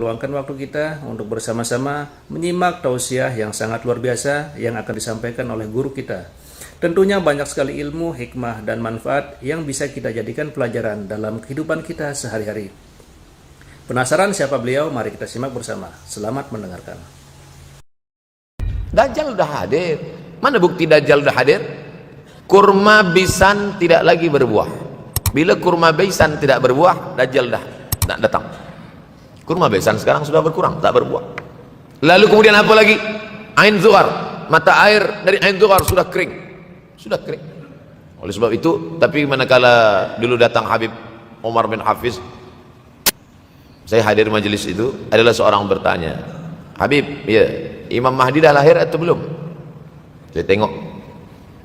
Luangkan waktu kita untuk bersama-sama menyimak tausiah yang sangat luar biasa yang akan disampaikan oleh guru kita. Tentunya banyak sekali ilmu, hikmah, dan manfaat yang bisa kita jadikan pelajaran dalam kehidupan kita sehari-hari. Penasaran siapa beliau? Mari kita simak bersama. Selamat mendengarkan. Dajjal udah hadir. Mana bukti Dajjal udah hadir? Kurma bisan tidak lagi berbuah. Bila kurma bisan tidak berbuah, Dajjal dah datang. Kurma besan sekarang sudah berkurang, tak berbuah. Lalu kemudian apa lagi? Ain Zuhar, mata air dari Ain Zuhar sudah kering. Sudah kering. Oleh sebab itu, tapi manakala dulu datang Habib Umar bin Hafiz, saya hadir majelis itu, adalah seorang bertanya, Habib, ya, Imam Mahdi dah lahir atau belum? Saya tengok,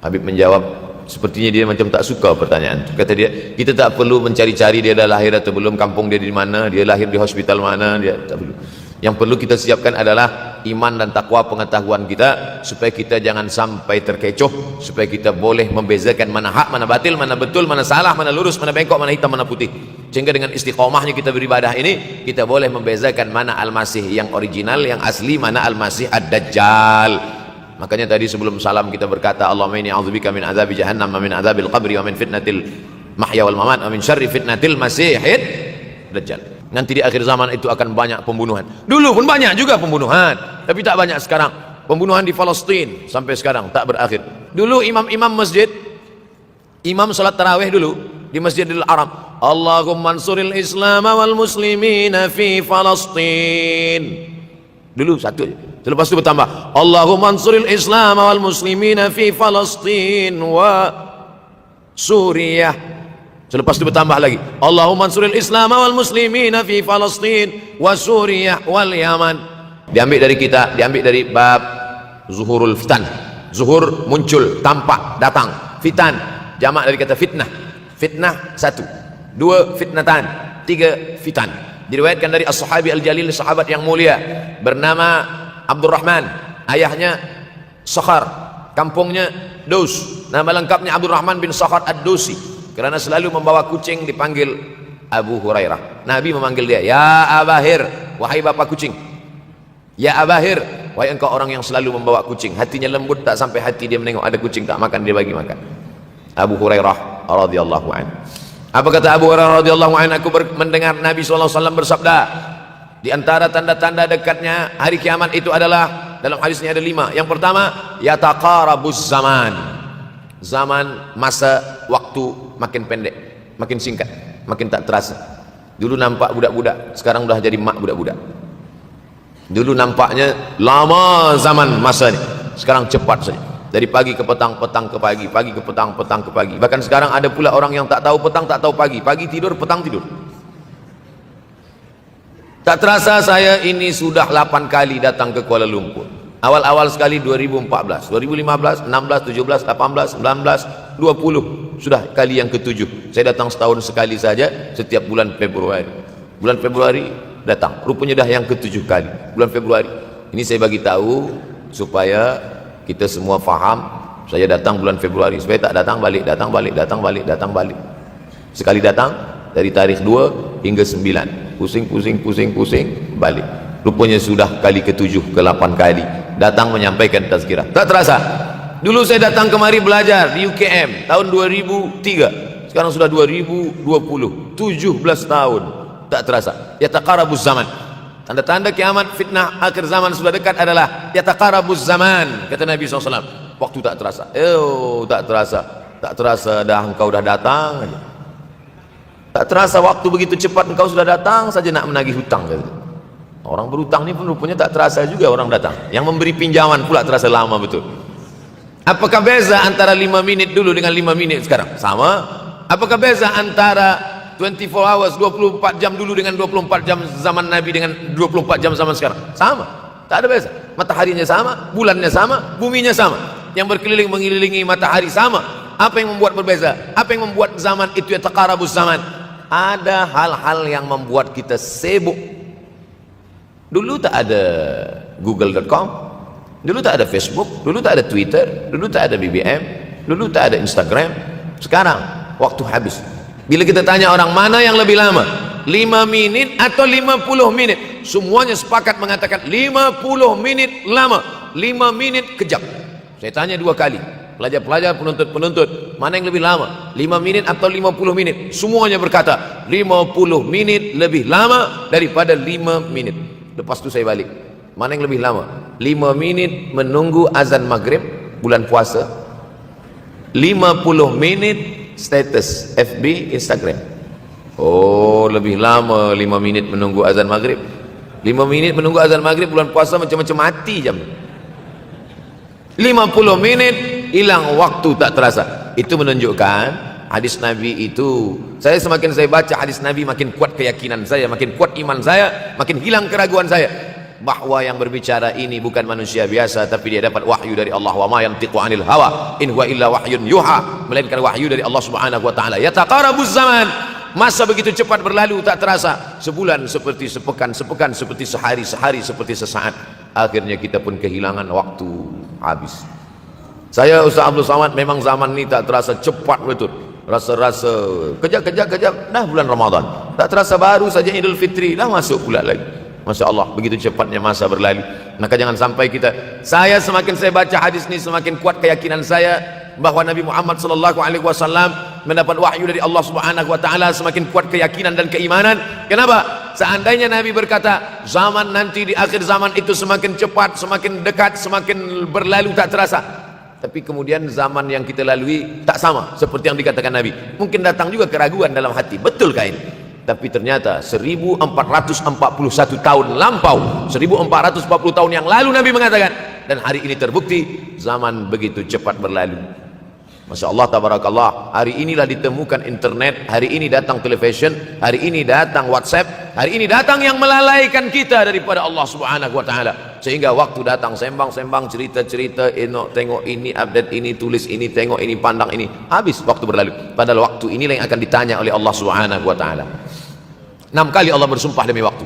Habib menjawab, sepertinya dia macam tak suka pertanyaan. Kata dia, kita tak perlu mencari-cari dia dah lahir atau belum, kampung dia di mana, dia lahir di hospital mana, dia tak perlu. Yang perlu kita siapkan adalah iman dan takwa pengetahuan kita, supaya kita jangan sampai terkecoh, supaya kita boleh membezakan mana hak, mana batil, mana betul, mana salah, mana lurus, mana bengkok, mana hitam, mana putih. Sehingga dengan istiqomahnya kita beribadah ini, kita boleh membezakan mana Al-Masih yang original, yang asli, mana Al-Masih Ad-Dajjal. Makanya tadi sebelum salam kita berkata, Allahumma inni a'udzubika min azabi jahannam wa min azabil qabri wa min fitnatil mahya wal mamat wa min syarri fitnatil masihid dajjal. Nanti di akhir zaman itu akan banyak pembunuhan. Dulu pun banyak juga pembunuhan, tapi tak banyak sekarang. Pembunuhan di Palestina sampai sekarang tak berakhir. Dulu imam-imam masjid, imam salat tarawih dulu di Masjidil Haram, Allahumma ansuril Islam wal muslimina fi Palestina. Dulu satu aja. Selepas itu bertambah, Allahumma ansuril Islam wal muslimina fi Palestina wa Suriah. Selepas itu bertambah lagi, Allahumma ansuril Islam wal muslimina fi Palestina wa Suriah wal Yaman. Diambil dari kita, diambil dari bab zuhurul fitan. Zuhur muncul, tampak, datang. Fitan jamak dari kata fitnah. Fitnah satu, dua fitnatan, tiga fitan. Diriwayatkan dari as-sahabi al-jalil, sahabat yang mulia bernama Abdurrahman, ayahnya Sakhar, kampungnya Daus. Nama lengkapnya Abdurrahman bin Sakhar Ad-Dausi. Kerana selalu membawa kucing dipanggil Abu Hurairah. Nabi memanggil dia, ya Abahir, wahai bapak kucing. Ya Abahir, wahai engkau orang yang selalu membawa kucing. Hatinya lembut, tak sampai hati dia menengok ada kucing tak makan, dia bagi makan. Abu Hurairah radhiyallahu anhu. Apa kata Abu Hurairah radhiyallahu anhu? Aku mendengar Nabi SAW bersabda, di antara tanda-tanda dekatnya hari kiamat itu adalah, dalam hadisnya ada 5. Yang pertama, yataqarabuz zaman. Zaman, masa, waktu makin pendek, makin singkat, makin tak terasa. Dulu nampak budak-budak, sekarang dah jadi mak budak-budak. Dulu nampaknya lama zaman masa ni, sekarang cepat saja. Dari pagi ke petang, petang ke pagi, pagi ke petang, petang ke pagi. Bahkan sekarang ada pula orang yang tak tahu petang, tak tahu pagi. Pagi tidur, petang tidur. Tak terasa saya ini sudah 8 kali datang ke Kuala Lumpur. Awal-awal sekali 2014, 2015, 16, 17, 18, 19, 20. Sudah kali yang ke-7. Saya datang setahun sekali saja, setiap bulan Februari. Bulan Februari datang. Rupanya dah yang ke-7 kali. Bulan Februari. Ini saya bagi tahu supaya kita semua faham. Saya datang bulan Februari, supaya tak datang balik, datang balik, datang balik, datang balik. Sekali datang dari tarikh 2 hingga 9. Pusing, balik. Rupanya sudah kali ke-7, ke-8 kali datang menyampaikan tazkirah. Tak terasa. Dulu saya datang kemari belajar di UKM tahun 2003. Sekarang sudah 2020, 17 tahun. Tak terasa. Yataqarabuz zaman. Tanda-tanda kiamat, fitnah akhir zaman sudah dekat adalah yataqarabuz zaman, kata Nabi SAW. Waktu tak terasa. Tak terasa. Tak terasa dah engkau dah datang. Tak terasa waktu begitu cepat, engkau sudah datang saja nak menagih hutang. Orang berhutang ni pun rupanya tak terasa juga orang datang. Yang memberi pinjaman pula terasa lama betul. Apakah beza antara 5 minit dulu dengan 5 minit sekarang? Sama. Apakah beza antara 24 hours, 24 jam dulu dengan 24 jam zaman Nabi dengan 24 jam zaman sekarang? Sama. Tak ada beza. Mataharinya sama, bulannya sama, buminya sama. Yang berkeliling mengelilingi matahari sama. Apa yang membuat berbeza? Apa yang membuat zaman itu yataqarabuz zaman? Ada hal-hal yang membuat kita sibuk. Dulu tak ada google.com, dulu tak ada Facebook, dulu tak ada Twitter, dulu tak ada BBM, dulu tak ada Instagram. Sekarang waktu habis. Bila kita tanya orang mana yang lebih lama, 5 menit atau 50 menit? Semuanya sepakat mengatakan 50 menit lama, 5 menit kejam. Saya tanya 2 kali, pelajar-pelajar, penuntut-penuntut, mana yang lebih lama, 5 menit atau 50 menit? Semuanya berkata 50 menit lebih lama daripada 5 menit. Lepas itu saya balik, mana yang lebih lama? 5 menit menunggu azan maghrib bulan puasa, 50 menit status FB, Instagram. Oh, lebih lama 5 menit menunggu azan maghrib. 5 menit menunggu azan maghrib bulan puasa macam-macam mati jam. 50 menit hilang waktu tak terasa. Itu menunjukkan hadis Nabi itu, semakin saya baca hadis Nabi, makin kuat keyakinan saya, makin kuat iman saya, makin hilang keraguan saya bahwa yang berbicara ini bukan manusia biasa, tapi dia dapat wahyu dari Allah. Wa ma yantiqu 'anil hawa in huwa illa wahyun yuha, melainkan wahyu dari Allah Subhanahu wa taala. Yataqarabuz zaman, masa begitu cepat berlalu tak terasa. Sebulan seperti sepekan, sepekan seperti sehari, sehari seperti sesaat. Akhirnya kita pun kehilangan waktu, habis. Saya Ustaz Abdul Samad, memang zaman ini tak terasa cepat betul. Rasa-rasa kejap-kejap dah bulan Ramadan. Tak terasa baru saja Idul Fitri dah masuk pula lagi. Masya Allah, begitu cepatnya masa berlalu. Maka jangan sampai kita, semakin saya baca hadis ini, semakin kuat keyakinan saya bahwa Nabi Muhammad SAW mendapat wahyu dari Allah Subhanahu wa taala, semakin kuat keyakinan dan keimanan. Kenapa? Seandainya Nabi berkata zaman nanti di akhir zaman itu semakin cepat, semakin dekat, semakin berlalu tak terasa, tapi kemudian zaman yang kita lalui tak sama seperti yang dikatakan Nabi. Mungkin datang juga keraguan dalam hati, betulkah ini? Tapi ternyata 1441 tahun lampau, 1440 tahun yang lalu Nabi mengatakan, dan hari ini terbukti zaman begitu cepat berlalu. Masya Allah, tabarakallah. Hari inilah ditemukan internet, hari ini datang television, hari ini datang WhatsApp, hari ini datang yang melalaikan kita daripada Allah Subhanahu wa taala. Sehingga waktu datang sembang-sembang, cerita-cerita, tengok ini, update ini, tulis ini, tengok ini, pandang ini, habis waktu berlalu. Padahal waktu inilah yang akan ditanya oleh Allah Subhanahu wa taala. 6 kali Allah bersumpah demi waktu.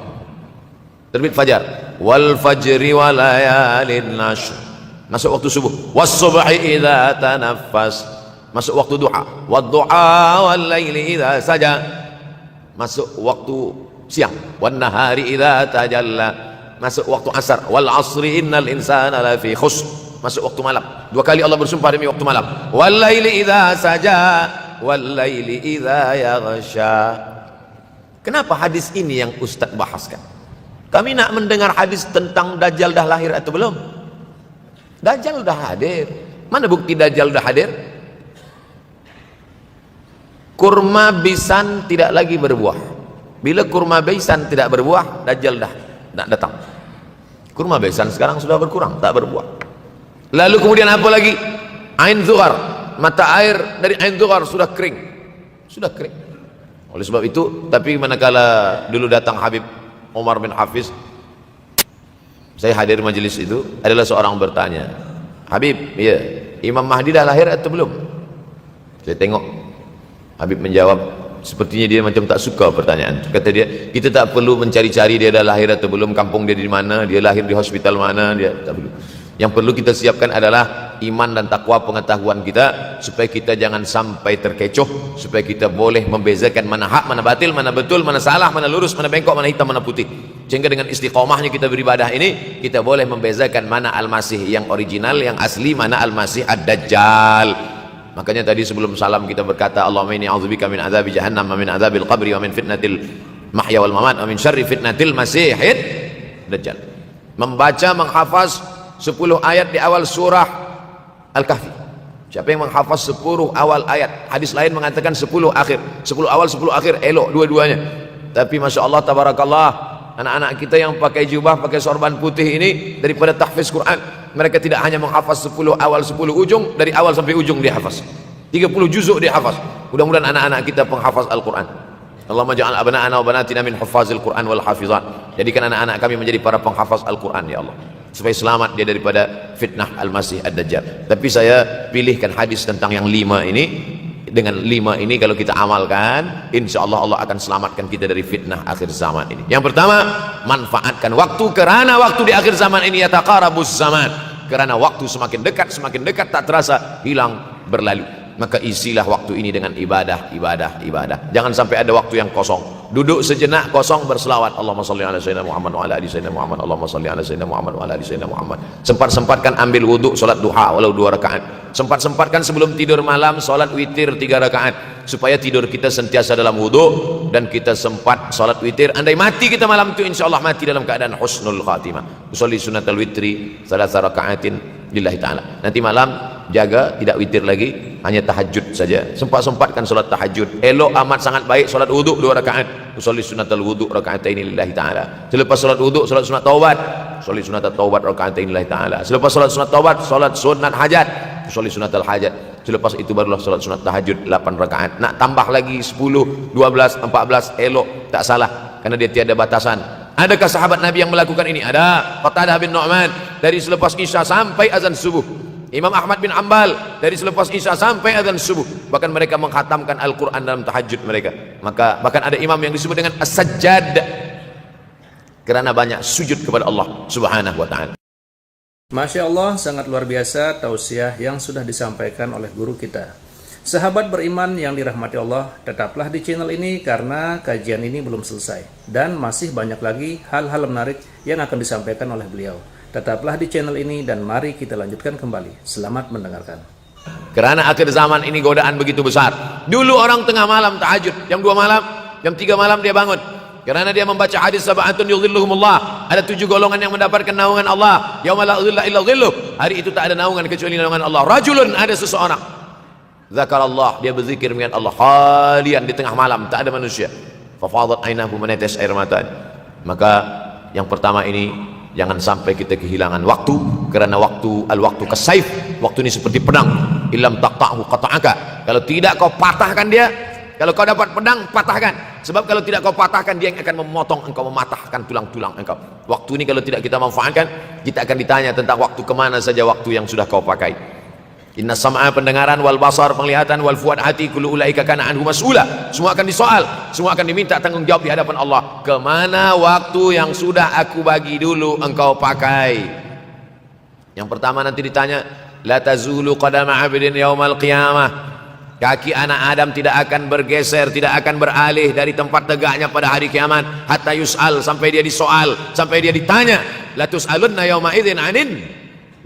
Terbit fajar, wal fajri wa layalin nashr, masuk waktu subuh, was subhi idza tanaffas, masuk waktu duha, wad duha wal laili idza saja, masuk waktu siang, wan nahari idza tajalla, masuk waktu asar, wal asri innal insana lafi khusr, masuk waktu malam. 2 kali Allah bersumpah demi waktu malam, wal laili idza saja wal laili idza yaghsha. Kenapa hadis ini yang Ustaz bahaskan? Kami nak mendengar hadis tentang Dajjal dah lahir atau belum? Dajjal dah hadir. Mana bukti Dajjal dah hadir? Kurma bisan tidak lagi berbuah. Bila kurma bisan tidak berbuah, Dajjal dah nak datang. Kurma bisan sekarang sudah berkurang, tak berbuah. Lalu kemudian apa lagi? Ain Zuhar, mata air dari Ain Zuhar sudah kering. Sudah kering. Oleh sebab itu, tapi manakala dulu datang Habib Umar bin Hafiz, saya hadir majelis itu, adalah seorang bertanya, Habib, ya, Imam Mahdi dah lahir atau belum? Saya tengok Habib menjawab, sepertinya dia macam tak suka pertanyaan. Kata dia, kita tak perlu mencari-cari dia dah lahir atau belum, kampung dia di mana, dia lahir di hospital mana, dia tak perlu. Yang perlu kita siapkan adalah iman dan takwa, pengetahuan kita, supaya kita jangan sampai terkecoh, supaya kita boleh membezakan mana hak, mana batil, mana betul, mana salah, mana lurus, mana bengkok, mana hitam, mana putih. Sehingga dengan istiqomahnya kita beribadah ini, kita boleh membezakan mana Al-Masih yang original, yang asli, mana Al-Masih Ad-Dajjal. Makanya tadi sebelum salam kita berkata, Allahumma inni a'udzubika min adzabi jahannam wa min adzabil qabri wa min fitnatil mahya wal mamat wa min syarri fitnatil masihid dajjal. Membaca, menghafaz 10 ayat di awal surah Al-Kahfi. Siapa yang menghafaz 10 awal ayat, hadis lain mengatakan 10 akhir, 10 awal 10 akhir, elok dua-duanya. Tapi Masya Allah, tabarakallah, anak-anak kita yang pakai jubah, pakai sorban putih ini, daripada tahfiz Quran, mereka tidak hanya menghafaz 10 awal 10 ujung, dari awal sampai ujung dia hafaz, 30 juzuk dia hafaz. Mudah-mudahan anak-anak kita penghafaz Al-Quran. Allahumma ja'al abna'ana wa banatina min huffazil Quran wal hafizat. Jadikan anak-anak kami menjadi para penghafaz Al-Quran, ya Allah, supaya selamat dia daripada fitnah Al-Masih Ad-Dajjal. Tapi saya pilihkan hadis tentang yang 5 ini. Dengan 5 ini kalau kita amalkan, insya Allah Allah akan selamatkan kita dari fitnah akhir zaman ini. Yang pertama, manfaatkan waktu, kerana waktu di akhir zaman ini yataqarabuz zaman, kerana waktu semakin dekat tak terasa, hilang berlalu. maka isilah waktu ini dengan ibadah, ibadah, ibadah. Jangan sampai ada waktu yang kosong. Duduk sejenak kosong berselawat. Allahumma shalli ala sayyidina Muhammad wa ala ali sayyidina Muhammad. Allahumma shalli ala sayyidina Muhammad wa ala ali sayyidina Muhammad. Sempat-sempatkan ambil wudhu, salat duha walau 2 rakaat. Sempat-sempatkan sebelum tidur malam salat witir 3 rakaat, supaya tidur kita sentiasa dalam wudhu dan kita sempat salat witir. Andai mati kita malam itu, insyaallah mati dalam keadaan husnul khatimah. Usolli sunnatal witri 3 rakaatin lillahi ta'ala. Nanti malam jaga tidak witir lagi, hanya tahajud saja. Sempat-sempatkan salat tahajud. Elok amat sangat baik salat wudu 2 rakaat. Usolli sunnatal wudu rakaatain lillahi ta'ala. Selepas salat wudu salat sunat taubat. Usolli sunnatat taubat rakaatain lillahi ta'ala. Selepas salat sunat taubat salat sunat hajat. Usolli sunatal hajat. Selepas itu barulah salat sunat tahajud 8 rakaat. Nak tambah lagi 10, 12, 14 elok, tak salah, karena dia tiada batasan. Adakah sahabat Nabi yang melakukan ini? Ada. Qatadah bin Nu'man dari selepas Isya sampai azan subuh. Imam Ahmad bin Ambal dari selepas Isya sampai azan subuh. Bahkan mereka mengkhatamkan Al-Quran dalam tahajud mereka. Maka bahkan ada imam yang disebut dengan As-Sajjad, kerana banyak sujud kepada Allah Subhanahu wa ta'ala. Masya Allah, sangat luar biasa tausiah yang sudah disampaikan oleh guru kita. Sahabat beriman yang dirahmati Allah, tetaplah di channel ini karena kajian ini belum selesai dan masih banyak lagi hal-hal menarik yang akan disampaikan oleh beliau. Tetaplah di channel ini dan mari kita lanjutkan kembali. Selamat mendengarkan. Kerana akhir zaman ini godaan begitu besar. Dulu orang tengah malam tahajud, jam 2 malam, jam 3 malam dia bangun. Kerana dia membaca hadis sab'atun yudhilluhumullah. Ada 7 golongan yang mendapatkan naungan Allah. Yauma la dhilla illa dhilluh. Hari itu tak ada naungan kecuali naungan Allah. Rajulun, ada seseorang. Zakarallah, dia berzikir mengingat Allah khalian di tengah malam, tak ada manusia. Fafadat ainahu, menetes air mata. Maka yang pertama ini, jangan sampai kita kehilangan waktu, kerana waktu kasaif. Waktu ini seperti pedang. Illam taqta'hu qata'aka. Kalau tidak kau patahkan dia. Kalau kau dapat pedang, patahkan. Sebab kalau tidak kau patahkan, dia yang akan memotong engkau, mematahkan tulang-tulang engkau. Waktu ini kalau tidak kita manfaatkan, kita akan ditanya tentang waktu kemana saja waktu yang sudah kau pakai. Inna sam'a, pendengaran, wal basar, penglihatan, wal fuad, hati, kullu ulaika kana anhu mas'ula. Semua akan disoal, semua akan diminta tanggung jawab di hadapan Allah. Kemana waktu yang sudah aku bagi dulu engkau pakai? Yang pertama nanti ditanya, la tazulu qadama 'abdin yaumal qiyamah. Kaki anak Adam tidak akan bergeser, tidak akan beralih dari tempat tegaknya pada hari kiamat, hatta yus'al, sampai dia disoal, sampai dia ditanya. La tus'alunna yauma idzin 'anin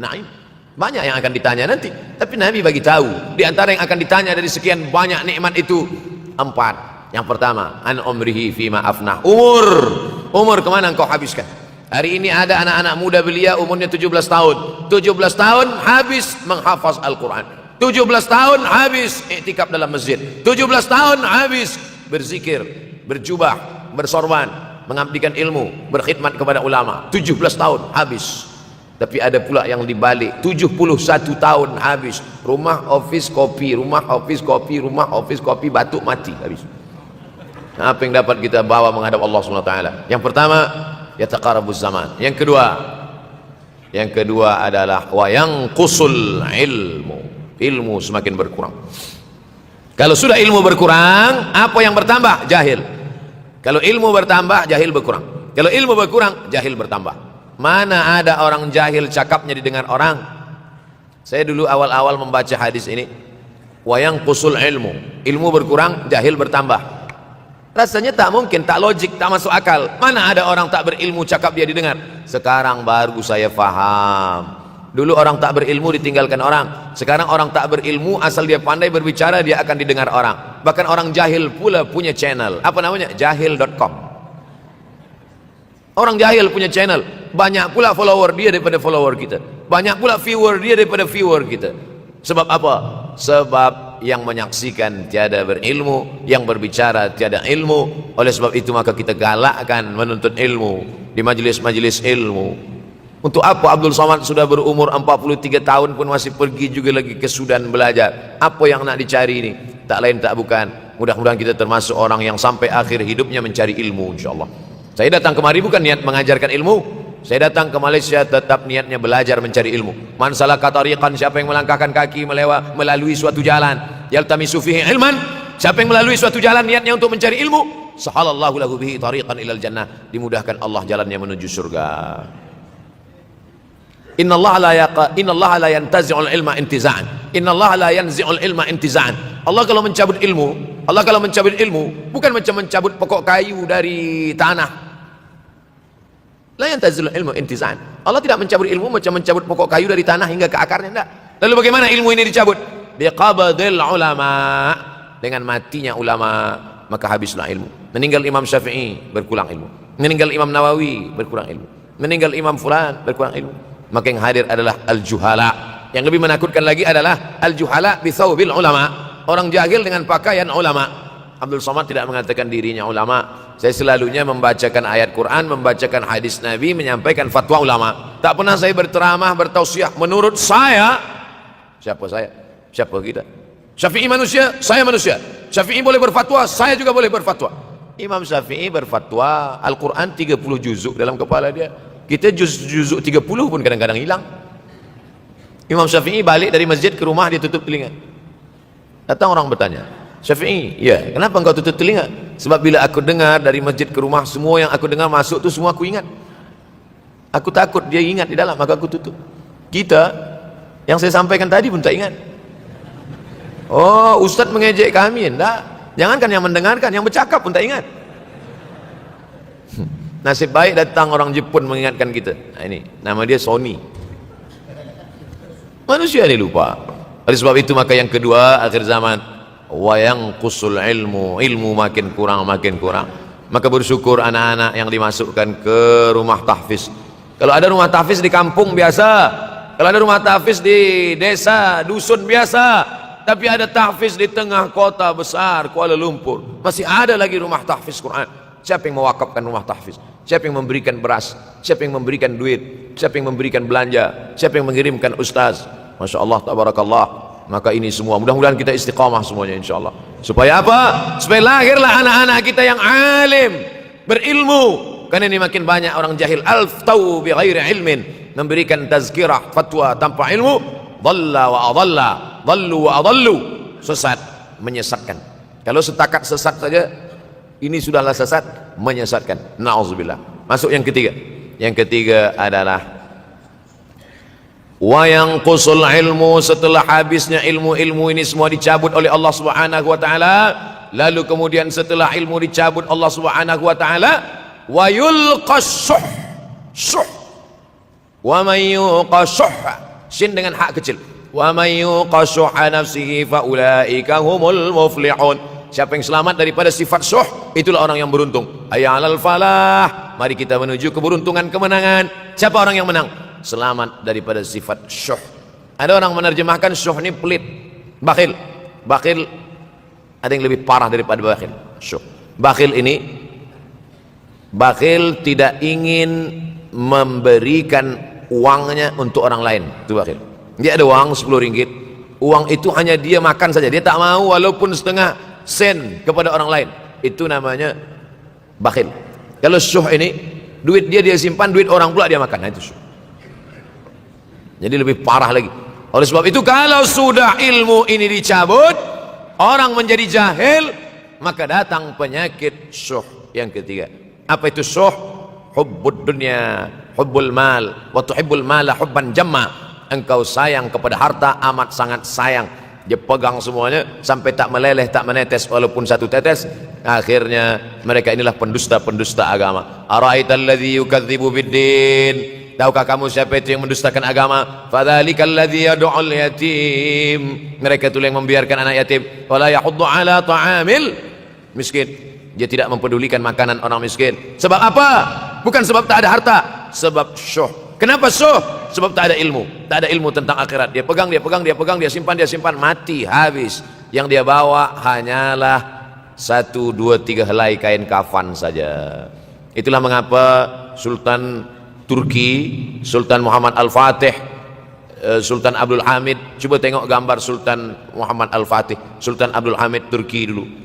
na'im. Banyak yang akan ditanya nanti, tapi Nabi bagi tahu di antara yang akan ditanya dari sekian banyak nikmat itu 4. Yang pertama, an umrihi fima afnah. Umur kemana engkau habiskan? Hari ini ada anak-anak muda belia umurnya 17 tahun. 17 tahun habis menghafaz Al-Quran. 17 tahun habis iktikaf dalam masjid. 17 tahun habis berzikir, berjubah, bersorban, mengabdikan ilmu, berkhidmat kepada ulama. 17 tahun habis. Tapi ada pula yang dibalik, 71 tahun habis. Rumah, office, kopi, rumah, office, kopi, rumah, office, kopi, batuk, mati habis. Nah, apa yang dapat kita bawa menghadap Allah SWT? Yang pertama, yataqarabuz zaman. Yang kedua adalah wa yanqusul ilmu. Ilmu semakin berkurang. Kalau sudah ilmu berkurang, apa yang bertambah? Jahil. Kalau ilmu bertambah, jahil berkurang. Kalau ilmu berkurang, jahil bertambah. Mana ada orang jahil cakapnya didengar orang? Saya dulu awal-awal membaca hadis ini, wa yanqusul ilmu. Ilmu berkurang, jahil bertambah. Rasanya tak mungkin, tak logik, tak masuk akal. Mana ada orang tak berilmu cakap dia didengar? Sekarang baru saya faham. Dulu orang tak berilmu ditinggalkan orang. Sekarang orang tak berilmu, asal dia pandai berbicara, dia akan didengar orang. Bahkan orang jahil pula punya channel. Apa namanya? Jahil.com. Orang jahil punya channel. Banyak pula follower dia daripada follower kita. Banyak pula viewer dia daripada viewer kita. Sebab apa? Sebab yang menyaksikan tiada berilmu, yang berbicara tiada ilmu. Oleh sebab itu maka kita galakkan menuntut ilmu di majlis-majlis ilmu. Untuk apa Abdul Somad sudah berumur 43 tahun pun masih pergi juga lagi ke Sudan belajar? Apa yang nak dicari ini? Tak lain tak bukan, mudah-mudahan kita termasuk orang yang sampai akhir hidupnya mencari ilmu, insyaAllah. Saya datang kemari bukan niat mengajarkan ilmu. Saya datang ke Malaysia tetap niatnya belajar mencari ilmu. Man salaka tariqan, siapa yang melangkahkan kaki melalui suatu jalan, yaltamisu fihi ilman, siapa yang melalui suatu jalan niatnya untuk mencari ilmu, sahalallahu lahu bihi tariqan ilal jannah, dimudahkan Allah jalannya menuju surga. Innallaha la yantazi'ul ilma intiza'an. Innallaha la yanzi'ul ilma intiza'an. Allah kalau mencabut ilmu bukan macam mencabut pokok kayu dari tanah. La yantazilul ilmu intiza'an. Allah tidak mencabut ilmu macam mencabut pokok kayu dari tanah hingga ke akarnya, enggak. Lalu bagaimana ilmu ini dicabut? Biqabdil ulama, dengan matinya ulama maka habislah ilmu. Meninggal Imam Syafi'i berkurang ilmu, meninggal Imam Nawawi berkurang ilmu, meninggal Imam Fulan berkurang ilmu. Maka yang hadir adalah al-juhala. Yang lebih menakutkan lagi adalah al-juhala bi thawbil ulama, orang jahil dengan pakaian ulama. Abdul Somad tidak mengatakan dirinya ulama. Saya selalunya membacakan ayat Quran, membacakan hadis Nabi, menyampaikan fatwa ulama. Tak pernah saya berceramah, bertausiah. Menurut saya, siapa saya? Siapa kita? Syafi'i manusia, saya manusia. Syafi'i boleh berfatwa, saya juga boleh berfatwa. Imam Syafi'i berfatwa, Al-Quran 30 juzuk dalam kepala dia. Kita juzuk 30 pun kadang-kadang hilang. Imam Syafi'i balik dari masjid ke rumah, dia tutup telinga. Datang orang bertanya, Syafi'i, ya, kenapa engkau tutup telinga? Sebab bila aku dengar dari masjid ke rumah, semua yang aku dengar masuk tu semua aku ingat. Aku takut dia ingat di dalam, maka aku tutup. Kita, yang saya sampaikan tadi pun tak ingat. Oh, Ustaz mengejek kami, enggak. Jangankan yang mendengarkan, yang bercakap pun tak ingat. Nasib baik datang orang Jepun mengingatkan kita. Nah, ini nama dia Sony. Manusia ini lupa. Oleh sebab itu maka yang kedua, akhir zaman, wa yanqusul ilmu makin kurang. Maka bersyukur anak-anak yang dimasukkan ke rumah tahfiz. Kalau ada rumah tahfiz di kampung biasa, kalau ada rumah tahfiz di desa, dusun biasa, tapi ada tahfiz di tengah kota besar Kuala Lumpur, masih ada lagi rumah tahfiz Quran. Siapa yang mewakafkan rumah tahfiz? Siapa yang memberikan beras? Siapa yang memberikan duit? Siapa yang memberikan belanja? Siapa yang mengirimkan ustaz? Masya Allah, tabarakallah. Maka ini semua mudah-mudahan kita istiqamah semuanya insyaallah. Supaya apa? Supaya lahirlah anak-anak kita yang alim, berilmu. Karena ini makin banyak orang jahil, alftau bi ghairi ilmin, memberikan tazkirah, fatwa tanpa ilmu, dhalla wa adalla, dhallu wa adallu, sesat, menyesatkan. Kalau setakat sesat saja, ini sudahlah sesat, menyesatkan. Na'udzubillah. Masuk yang ketiga. Yang ketiga adalah wa yanqusul ilmu, setelah habisnya ilmu ini semua dicabut oleh Allah Subhanahu wa taala, lalu kemudian setelah ilmu dicabut Allah Subhanahu wa taala, wa yulqas syuh. Wa may yuqashuh, sin dengan hak kecil. Wa may yuqashuh nafsihi fa ulaika humul muflihun. Siapa yang selamat daripada sifat syuh, itulah orang yang beruntung. Hayya 'alal falah, mari kita menuju keberuntungan, kemenangan. Siapa orang yang menang? Selamat daripada sifat syuh. Ada orang menerjemahkan syuh ini pelit, bakhil. Bakhil ada yang lebih parah daripada bakhil. Syuh. Bakhil ini, bakhil tidak ingin memberikan uangnya untuk orang lain. Itu bakhil. Dia ada uang 10 ringgit, uang itu hanya dia makan saja, dia tak mau walaupun setengah sen kepada orang lain. Itu namanya bakhil. Kalau syuh ini, duit dia simpan, duit orang pula dia makan. Nah, itu syuh. Jadi lebih parah lagi. Oleh sebab itu kalau sudah ilmu ini dicabut, orang menjadi jahil, maka datang penyakit syuh yang ketiga. Apa itu syuh? Hubbud dunya, hubbul mal, wa tuhibbul mala hubban jamma. Engkau sayang kepada harta amat sangat sayang. Dia pegang semuanya sampai tak meleleh, tak menetes walaupun satu tetes. Akhirnya mereka inilah pendusta-pendusta agama. Ara'aital ladzi yukadzibu biddin, tahukah kamu siapa itu yang mendustakan agama? Fadzalikal ladzi yad'ul yatim, mereka itu yang membiarkan anak yatim. Wala yahuddu ala ta'amil miskin, dia tidak mempedulikan makanan orang miskin. Sebab apa? Bukan sebab tak ada harta, sebab syuh. Kenapa syuh? Sebab tak ada ilmu, tak ada ilmu tentang akhirat. Dia pegang, dia simpan, mati, habis. Yang dia bawa hanyalah 1, 2, 3 helai kain kafan saja. Itulah mengapa Sultan Turki, Sultan Muhammad Al-Fatih, Sultan Abdul Hamid, coba tengok gambar Sultan Muhammad Al-Fatih, Sultan Abdul Hamid Turki dulu.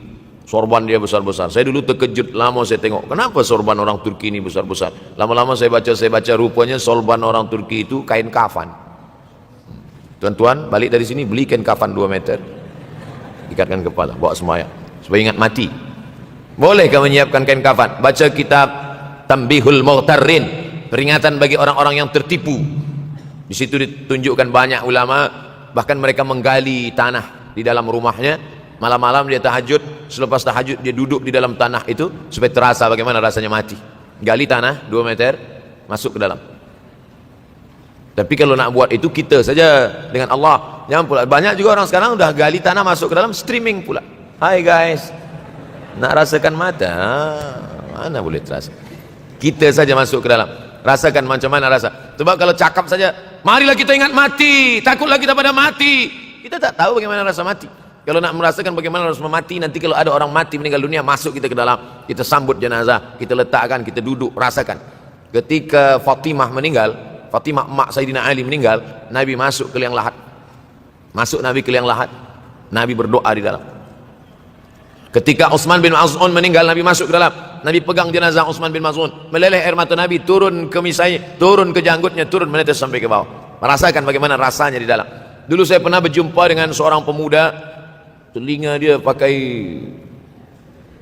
Sorban dia besar-besar. Saya dulu terkejut, lama saya tengok, kenapa sorban orang Turki ini besar-besar? Lama-lama saya baca rupanya sorban orang Turki itu kain kafan. Tuan-tuan balik dari sini beli kain kafan 2 meter, ikatkan kepala, bawa sembahyang supaya ingat mati. Bolehkah menyiapkan kain kafan? Baca kitab Tanbihul Mughtarrin, peringatan bagi orang-orang yang tertipu. Di situ ditunjukkan banyak ulama, bahkan mereka menggali tanah di dalam rumahnya. Malam-malam dia tahajud, selepas tahajud dia duduk di dalam tanah itu supaya terasa bagaimana rasanya mati. Gali tanah 2 meter, masuk ke dalam. Tapi kalau nak buat itu kita saja dengan Allah. Jangan pula, banyak juga orang sekarang udah gali tanah masuk ke dalam, streaming pula. Hai guys, nak rasakan mata? Mana boleh terasa? Kita saja masuk ke dalam, rasakan macam mana rasa. Sebab kalau cakap saja, marilah kita ingat mati, takutlah kita pada mati, kita tak tahu bagaimana rasa mati. Kalau nak merasakan bagaimana rasa mati, nanti kalau ada orang mati meninggal dunia, masuk kita ke dalam, kita sambut jenazah, kita letakkan, kita duduk, rasakan. Ketika Fatimah meninggal, Fatimah emak Sayyidina Ali meninggal, Nabi masuk ke liang lahat. Masuk Nabi ke liang lahat, Nabi berdoa di dalam. Ketika Utsman bin Maz'un meninggal, Nabi masuk ke dalam, Nabi pegang jenazah Utsman bin Maz'un, meleleh air mata Nabi, turun ke misainya, turun ke janggutnya, turun menetes sampai ke bawah. Merasakan bagaimana rasanya di dalam. Dulu saya pernah berjumpa dengan seorang pemuda, telinga dia pakai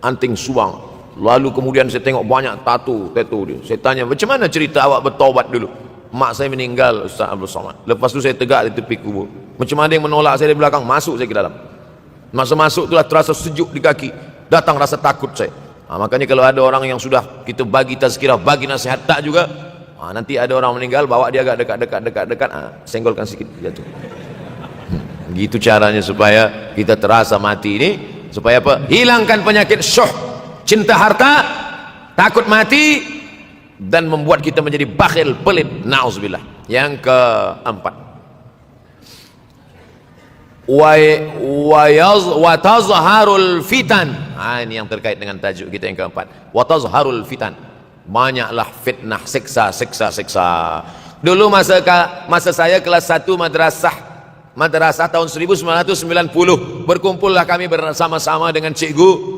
anting suang, lalu kemudian saya tengok banyak tato dia. Saya tanya, macam mana cerita awak bertaubat dulu? Mak saya meninggal, Ustaz Abdul Somad. Lepas tu saya tegak di tepi kubur. Macam ada yang menolak saya di belakang, masuk saya ke dalam. Masa masuk itulah terasa sejuk di kaki, datang rasa takut saya. Makanya kalau ada orang yang sudah kita bagi tazkirah, bagi nasihat tak juga, nanti ada orang meninggal, bawa dia agak dekat, senggolkan sikit, jatuh. Gitu caranya supaya kita terasa mati ini, supaya apa? Hilangkan penyakit syuh, cinta harta, takut mati, dan membuat kita menjadi bakhil, pelit, na'udzubillah. Yang keempat, wa tazharul fitan. Ini yang terkait dengan tajuk kita yang keempat, wa tazharul fitan. Banyaklah fitnah, siksa. Dulu masa saya kelas 1 madrasah tahun 1990, berkumpullah kami bersama-sama dengan cikgu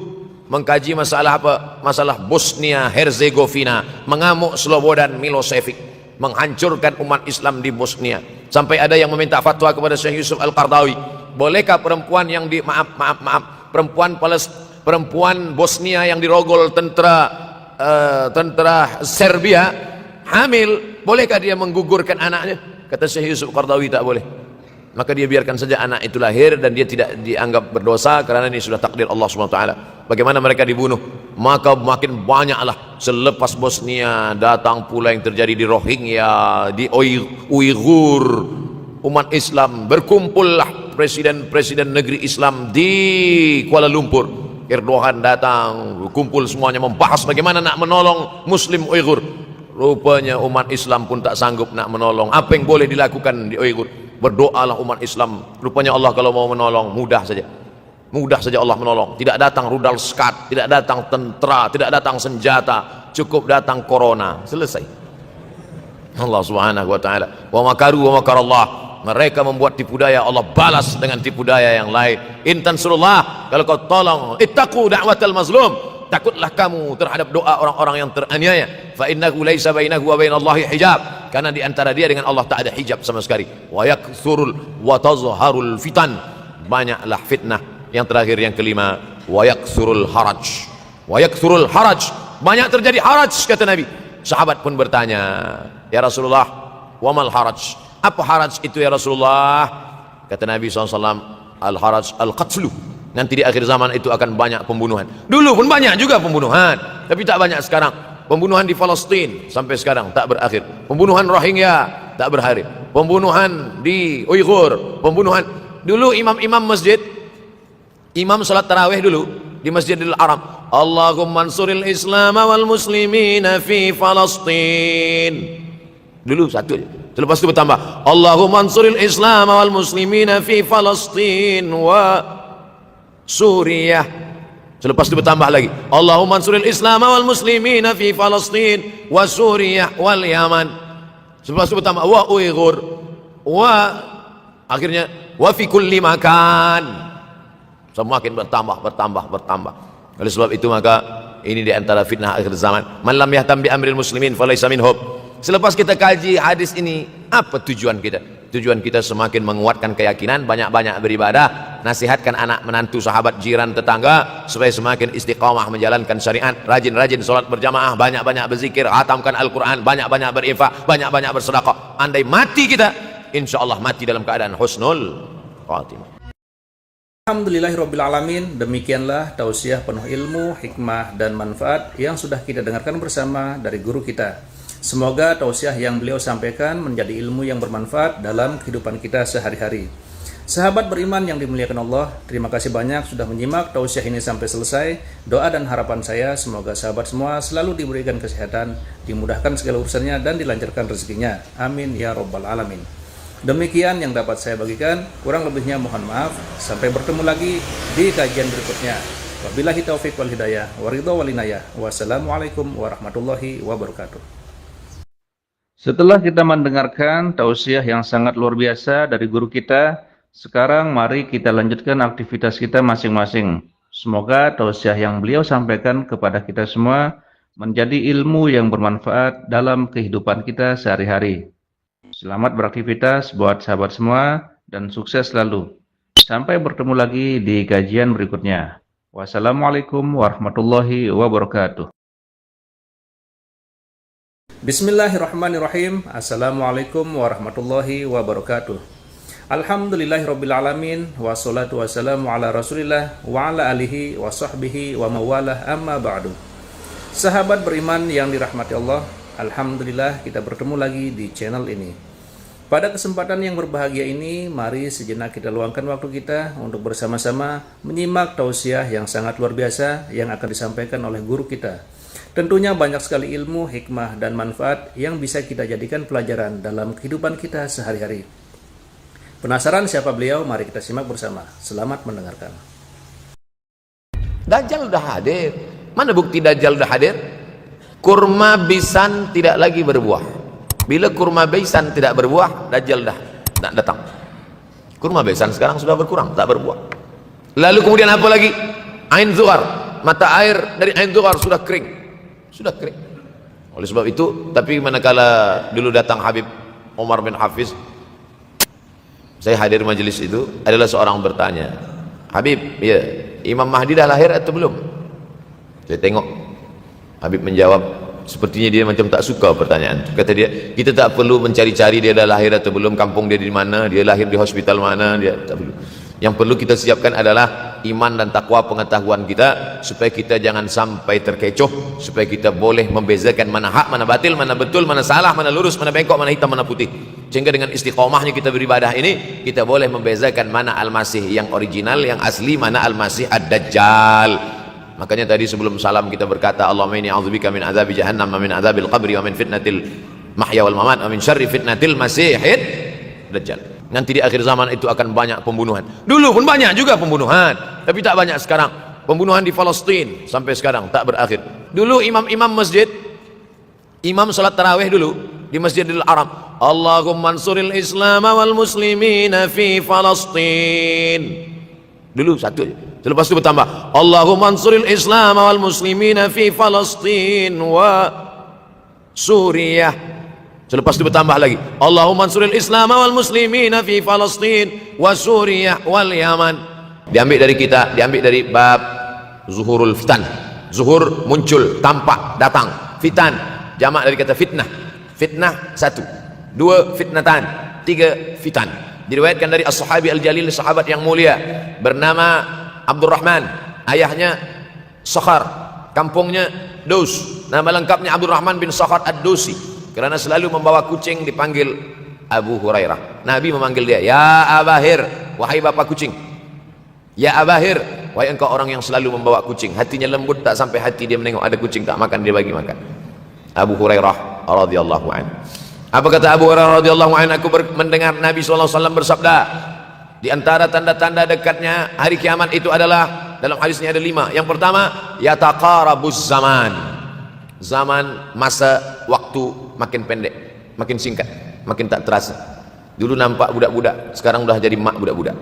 mengkaji masalah apa? Masalah Bosnia Herzegovina, mengamuk Slobodan Milosevic, menghancurkan umat Islam di Bosnia. Sampai ada yang meminta fatwa kepada Syekh Yusuf Al-Qardawi, bolehkah perempuan yang perempuan Bosnia yang dirogol tentara Serbia hamil, bolehkah dia menggugurkan anaknya? Kata Syekh Yusuf Al-Qardawi, tak boleh. Maka dia biarkan saja anak itu lahir dan dia tidak dianggap berdosa karena ini sudah takdir Allah SWT. Bagaimana mereka dibunuh? Maka makin banyaklah selepas Bosnia datang pula yang terjadi di Rohingya, di Uighur, umat Islam. Berkumpullah presiden-presiden negeri Islam di Kuala Lumpur. Erdogan datang, kumpul semuanya membahas bagaimana nak menolong Muslim Uighur. Rupanya umat Islam pun tak sanggup nak menolong. Apa yang boleh dilakukan di Uighur? Berdoalah umat Islam. Rupanya Allah kalau mau menolong, mudah saja Allah menolong. Tidak datang rudal skat, tidak datang tentera, tidak datang senjata, cukup datang corona, selesai. Allah Subhanahu wa taala, wa makaru wa makarallah. Mereka membuat tipu daya, Allah balas dengan tipu daya yang lain. In tansurullah, kalau kau tolong, ittaqu da'watal mazlum, takutlah kamu terhadap doa orang-orang yang teraniaya. Fa innahu laisa bainahu wa bainallahi hijab, karena di antara dia dengan Allah tak ada hijab sama sekali. Wa yakthurul wa tazharul fitan, banyaklah fitnah. Yang terakhir, yang kelima, wa yakthurul haraj. Wa yakthurul haraj, banyak terjadi haraj, kata Nabi. Sahabat pun bertanya, ya Rasulullah, wa mal haraj? Apa haraj itu ya Rasulullah? Kata Nabi SAW, al haraj al qatlu. Nanti di akhir zaman itu akan banyak pembunuhan. Dulu pun banyak juga pembunuhan, tapi tak banyak sekarang. Pembunuhan di Palestina sampai sekarang tak berakhir. Pembunuhan Rohingya tak berakhir. Pembunuhan di Uighur, pembunuhan. Dulu imam-imam masjid, imam salat tarawih dulu di Masjidil Haram, Allahumma ansuril Islam wal muslimina fi Palestin. Dulu satu aja. Selepas itu bertambah, Allahumma ansuril Islam wal muslimina fi Palestin wa Suriah. Selepas itu bertambah lagi, Allahumma ansuril Islam wal muslimina fi Palestin wa Suriah wal Yaman. Selepas itu bertambah wa Uighur wa, akhirnya wa fi kulli makan. Semakin bertambah. Oleh sebab itu maka ini di antara fitnah akhir zaman. Man lam yahtam bi amril muslimin falaysa minhum. Selepas kita kaji hadis ini, apa tujuan kita? Tujuan kita semakin menguatkan keyakinan, banyak-banyak beribadah, nasihatkan anak menantu, sahabat, jiran, tetangga supaya semakin istiqamah menjalankan syariat, rajin-rajin sholat berjamaah, banyak-banyak berzikir, hatamkan Al-Quran, banyak-banyak berinfak, banyak-banyak bersedekah. Andai mati kita, insya Allah mati dalam keadaan husnul khatimah. Alhamdulillahirrabbilalamin. Demikianlah tausiah penuh ilmu, hikmah, dan manfaat yang sudah kita dengarkan bersama dari guru kita. Semoga tausiah yang beliau sampaikan menjadi ilmu yang bermanfaat dalam kehidupan kita sehari-hari. Sahabat beriman yang dimuliakan Allah, terima kasih banyak sudah menyimak tausiah ini sampai selesai. Doa dan harapan saya semoga sahabat semua selalu diberikan kesehatan, dimudahkan segala urusannya, dan dilancarkan rezekinya. Amin ya rabbal alamin. Demikian yang dapat saya bagikan, kurang lebihnya mohon maaf. Sampai bertemu lagi di kajian berikutnya. Wabillahi taufiq wal hidayah, waridho wal inayah. Wassalamualaikum warahmatullahi wabarakatuh. Setelah kita mendengarkan tausiah yang sangat luar biasa dari guru kita, sekarang mari kita lanjutkan aktivitas kita masing-masing. Semoga tausiah yang beliau sampaikan kepada kita semua menjadi ilmu yang bermanfaat dalam kehidupan kita sehari-hari. Selamat beraktivitas buat sahabat semua dan sukses selalu. Sampai bertemu lagi di kajian berikutnya. Wassalamualaikum warahmatullahi wabarakatuh. Bismillahirrahmanirrahim. Assalamualaikum warahmatullahi wabarakatuh. Alhamdulillahirrabbilalamin. Wassalatu wassalamu ala rasulillah wa ala alihi wa sahbihi wa mawalah, amma ba'du. Sahabat beriman yang dirahmati Allah, alhamdulillah kita bertemu lagi di channel ini. Pada kesempatan yang berbahagia ini, mari sejenak kita luangkan waktu kita untuk bersama-sama menyimak tausiah yang sangat luar biasa yang akan disampaikan oleh guru kita. Tentunya banyak sekali ilmu, hikmah, dan manfaat yang bisa kita jadikan pelajaran dalam kehidupan kita sehari-hari. Penasaran siapa beliau? Mari kita simak bersama. Selamat mendengarkan. Dajjal udah hadir. Mana bukti Dajjal udah hadir? Kurma bisan tidak lagi berbuah. Bila kurma bisan tidak berbuah, Dajjal dah tak datang. Kurma bisan sekarang sudah berkurang, tak berbuah. Lalu kemudian apa lagi? Ain Zuhar, mata air dari Ain Zuhar sudah kering. Sudah kering. Oleh sebab itu, tapi manakala dulu datang Habib Umar bin Hafiz, saya hadir majelis itu, adalah seorang bertanya, Habib, ya, Imam Mahdi dah lahir atau belum? Saya tengok Habib menjawab, sepertinya dia macam tak suka pertanyaan. Kata dia, kita tak perlu mencari-cari dia dah lahir atau belum, kampung dia di mana, dia lahir di hospital mana, dia tak perlu. Yang perlu kita siapkan adalah iman dan takwa, pengetahuan kita, supaya kita jangan sampai terkecoh, supaya kita boleh membezakan mana hak, mana batil, mana betul, mana salah, mana lurus, mana bengkok, mana hitam, mana putih. Sehingga dengan istiqomahnya kita beribadah ini, kita boleh membezakan mana Al-Masih yang original, yang asli, mana Al-Masih Ad-Dajjal. Makanya tadi sebelum salam kita berkata, Allahumma inni a'udzubika min azabi jahannam, wa min azabil qabri, wa min fitnatil mahya wal mamat, wa min syarri fitnatil masihid Dajjal. Nanti di akhir zaman itu akan banyak pembunuhan. Dulu pun banyak juga pembunuhan, tapi tak banyak sekarang. Pembunuhan di Palestina sampai sekarang tak berakhir. Dulu imam-imam masjid, imam salat tarawih dulu di Masjidil Haram, Allahumma ansuril Islam wal muslimina fi Palestina. Dulu satu aja. Selepas itu bertambah, Allahumma ansuril Islam wal muslimina fi Palestina wa Suriah. Selepas itu bertambah lagi, Allahumma ansuril Islam wal muslimina fi Palestina wa Suriah wal Yaman. Diambil dari kita, diambil dari bab zuhurul fitan. Zuhur muncul, tampak, datang. Fitan jamak dari kata fitnah. Fitnah satu, dua fitnatan, tiga fitan. Diriwayatkan dari as-sahabi al-jalil, sahabat yang mulia bernama Abdurrahman, ayahnya Sakhar, kampungnya Daus. Nama lengkapnya Abdurrahman bin Sakhar ad-Dusi. Kerana selalu membawa kucing dipanggil Abu Hurairah. Nabi memanggil dia, ya Abahir, wahai bapak kucing. Ya Abahir, wahai engkau orang yang selalu membawa kucing. Hatinya lembut tak sampai hati dia menengok ada kucing tak makan, dia bagi makan. Abu Hurairah radhiyallahu anhu. Apa kata Abu Hurairah radhiyallahu anhu? Aku mendengar Nabi SAW bersabda, di antara tanda-tanda dekatnya hari kiamat itu adalah, dalam hadisnya ada 5. Yang pertama, yataqarabuz zaman. Zaman, masa, waktu makin pendek, makin singkat, makin tak terasa. Dulu nampak budak-budak, sekarang sudah jadi mak budak-budak.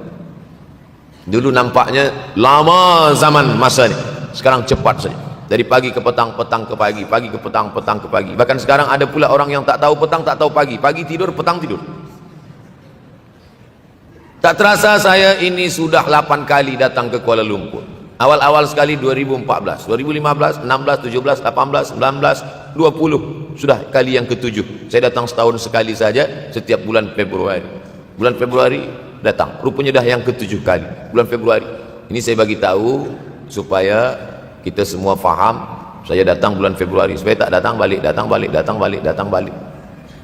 Dulu nampaknya lama zaman masa ni, sekarang cepat saja. Dari pagi ke petang, petang ke pagi, pagi ke petang, petang ke pagi. Bahkan sekarang ada pula orang yang tak tahu petang, tak tahu pagi. Pagi tidur, petang tidur. Tak terasa saya ini sudah 8 kali datang ke Kuala Lumpur. Awal-awal sekali 2014, 2015, 16, 17, 18, 19, 20. Sudah kali yang ke-7. Saya datang setahun sekali saja setiap bulan Februari. Bulan Februari datang. Rupanya dah yang ke-7 kali. Bulan Februari. Ini saya bagi tahu supaya kita semua faham. Saya datang bulan Februari. Supaya tak datang balik, datang balik, datang balik, datang balik.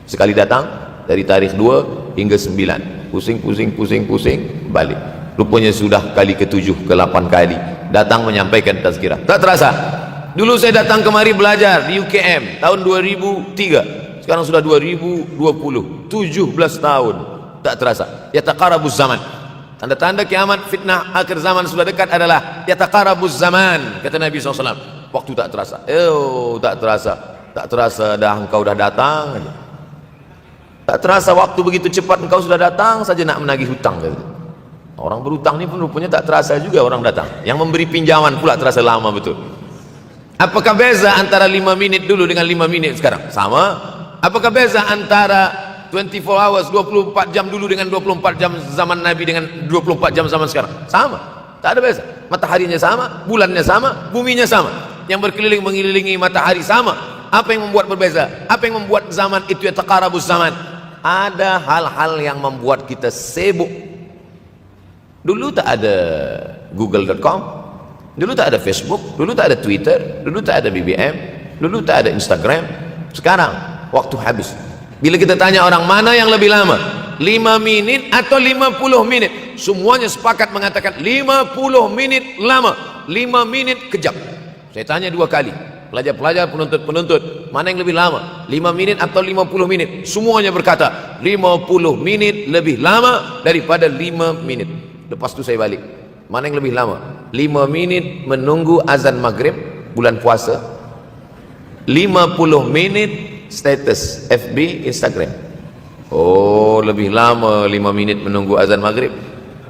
Sekali datang dari tarikh 2 hingga 9. Pusing, balik. Rupanya sudah kali ke-7 ke-8 kali datang menyampaikan tazkirah. Tak terasa. Dulu saya datang kemari belajar di UKM tahun 2003. Sekarang sudah 2020. 17 tahun. Tak terasa. Yataqarabuz zaman. Tanda-tanda kiamat, fitnah akhir zaman sudah dekat adalah yataqarabuz zaman, kata Nabi SAW. Waktu tak terasa. Tak terasa. Tak terasa dah engkau dah datang. Tak terasa waktu begitu cepat engkau sudah datang saja nak menagih hutang. Orang berhutang ni pun rupanya tak terasa juga orang datang. Yang memberi pinjaman pula terasa lama betul. Apakah beza antara 5 minit dulu dengan 5 minit sekarang? Sama. Apakah beza antara 24 hours, 24 jam dulu dengan 24 jam zaman Nabi dengan 24 jam zaman sekarang? Sama. Tak ada beza. Mataharinya sama, bulannya sama, buminya sama. Yang berkeliling mengelilingi matahari sama. Apa yang membuat berbeza? Apa yang membuat zaman itu yataqarabuz zaman? Ada hal-hal yang membuat kita sibuk. Dulu tak ada google.com, dulu tak ada Facebook, dulu tak ada Twitter, dulu tak ada BBM, dulu tak ada Instagram. Sekarang waktu habis. Bila kita tanya orang mana yang lebih lama, 5 minit atau 50 menit, semuanya sepakat mengatakan 50 menit lama, 5 menit kejam. Saya tanya 2 kali, pelajar-pelajar, penuntut-penuntut, mana yang lebih lama, 5 menit atau 50 menit? Semuanya berkata 50 menit lebih lama daripada 5 menit. Lepas tu saya balik, mana yang lebih lama? 5 menit menunggu azan maghrib bulan puasa, 50 menit status FB, Instagram. Oh, lebih lama 5 menit menunggu azan maghrib.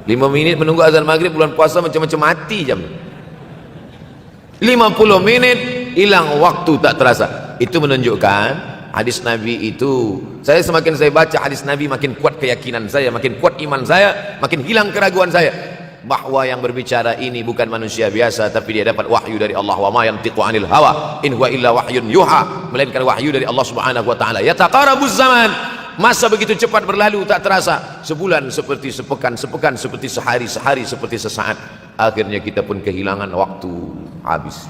5 menit menunggu azan maghrib bulan puasa macam-macam mati jam. 50 menit hilang waktu tak terasa. Itu menunjukkan hadis Nabi itu, saya semakin saya baca hadis Nabi makin kuat keyakinan saya, makin kuat iman saya, makin hilang keraguan saya bahwa yang berbicara ini bukan manusia biasa, tapi dia dapat wahyu dari Allah. Wa ma yantiqu anil hawa in huwa illa wahyun yuha, melainkan wahyu dari Allah Subhanahu wa taala. Yataqarabuz zaman. Masa begitu cepat berlalu tak terasa. Sebulan seperti sepekan, sepekan seperti sehari, sehari seperti sesaat. Akhirnya kita pun kehilangan waktu, habis.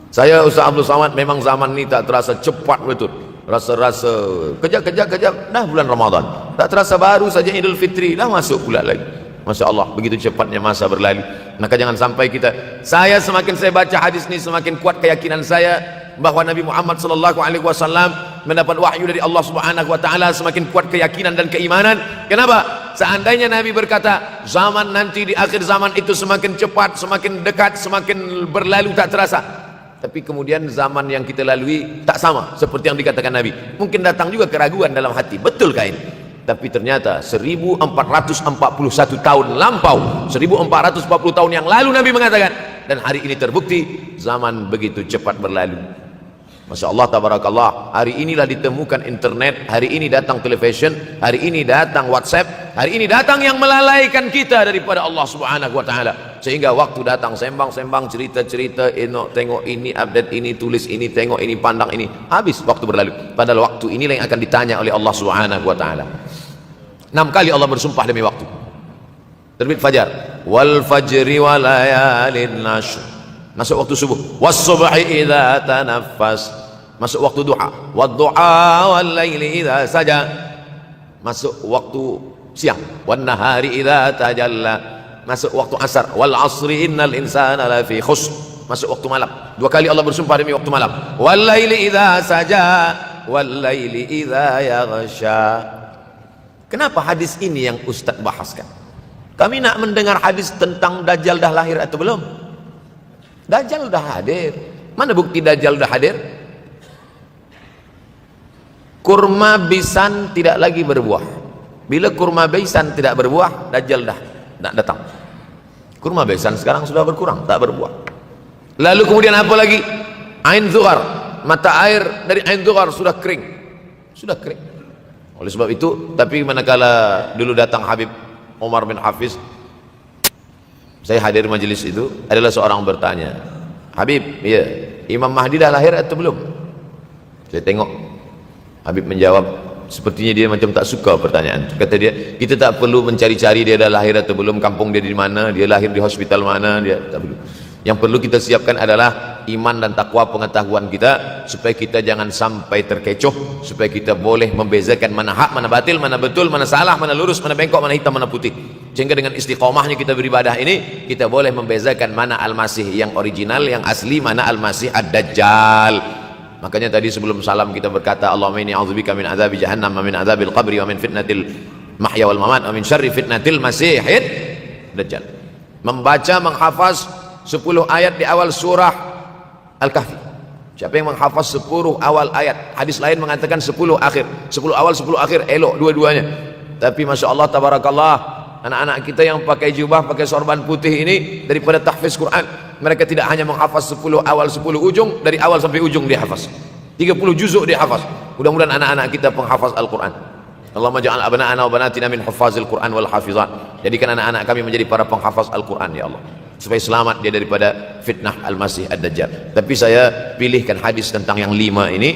Saya Ustaz Abdul Samad, memang zaman ini tak terasa cepat betul. Rasa-rasa kejap dah bulan Ramadan. Tak terasa baru saja Idul Fitri dah masuk pula lagi. Masya Allah, begitu cepatnya masa berlalu. Maka jangan sampai saya semakin saya baca hadis ini semakin kuat keyakinan saya bahwa Nabi Muhammad SAW mendapat wahyu dari Allah Subhanahu wa taala, semakin kuat keyakinan dan keimanan. Kenapa? Seandainya Nabi berkata zaman nanti di akhir zaman itu semakin cepat, semakin dekat, semakin berlalu tak terasa, tapi kemudian zaman yang kita lalui tak sama seperti yang dikatakan Nabi, mungkin datang juga keraguan dalam hati, betulkah ini? Tapi ternyata 1441 tahun lampau, 1440 tahun yang lalu Nabi mengatakan, dan hari ini terbukti zaman begitu cepat berlalu. Masya Allah, tabarakallah. Hari inilah ditemukan internet, hari ini datang television, hari ini datang WhatsApp, hari ini datang yang melalaikan kita daripada Allah Subhanahu wa taala. Sehingga waktu datang sembang-sembang, cerita-cerita, tengok ini, update ini, tulis ini, tengok ini, pandang ini, habis waktu berlalu. Padahal waktu inilah yang akan ditanya oleh Allah Subhanahu wa taala. 6 kali Allah bersumpah demi waktu. Terbit fajar, wal fajri wa layalin nashr, masuk waktu subuh, was subhi idza tanaffas, masuk waktu duha, wad duha wal laili idza saja, masuk waktu siang, wan nahari idza tajalla, masuk waktu asar, wal asri innal insana lafi khusr, masuk waktu malam. 2 kali Allah bersumpah demi waktu malam, wal laili idza saja wal laili idza yaghsha. Kenapa hadis ini yang Ustaz bahaskan? Kami nak mendengar hadis tentang Dajjal dah lahir atau belum? Dajjal dah hadir. Mana bukti Dajjal dah hadir? Kurma bisan tidak lagi berbuah. Bila kurma bisan tidak berbuah, Dajjal dah datang. Kurma bisan sekarang sudah berkurang, tak berbuah. Lalu kemudian apa lagi? Ain Zughar, mata air dari Ain Zughar sudah kering. Sudah kering. Oleh sebab itu, tapi manakala dulu datang Habib Umar bin Hafiz, saya hadir majelis itu, adalah seorang bertanya, Habib, ya, Imam Mahdi dah lahir atau belum? Saya tengok, Habib menjawab, sepertinya dia macam tak suka pertanyaan. Kata dia, kita tak perlu mencari-cari dia dah lahir atau belum, kampung dia di mana, dia lahir di hospital mana, dia tak perlu. Yang perlu kita siapkan adalah iman dan takwa pengetahuan kita, supaya kita jangan sampai terkecoh, supaya kita boleh membezakan mana hak, mana batil, mana betul, mana salah, mana lurus, mana bengkok, mana hitam, mana putih. Sehingga dengan istiqomahnya kita beribadah ini, kita boleh membezakan mana Al-Masih yang original, yang asli, mana Al-Masih Ad-Dajjal. Makanya tadi sebelum salam kita berkata, Allahumma inni a'udzubika min azabi jahannam wa min azabil qabri wa min fitnatil mahya wal mamat wa min syarri fitnatil masihid dajjal. Membaca, menghafaz 10 ayat di awal surah Al-Kahfi. Siapa yang menghafaz 10 awal ayat, hadis lain mengatakan 10 akhir, 10 awal 10 akhir, elok dua-duanya. Tapi Masya Allah, tabarakallah, anak-anak kita yang pakai jubah, pakai sorban putih ini, daripada tahfiz Quran, mereka tidak hanya menghafaz 10 awal 10 ujung, dari awal sampai ujung dia hafaz, 30 juzuk dia hafaz. Mudah-mudahan anak-anak kita penghafaz Al-Quran. Allahumma ja'al abna'ana wa banatina min hufazil Quran wal hafizan. Jadikan anak-anak kami menjadi para penghafaz Al-Quran ya Allah, supaya selamat dia daripada fitnah Al-Masih Ad-Dajjal. Tapi saya pilihkan hadis tentang yang 5 ini.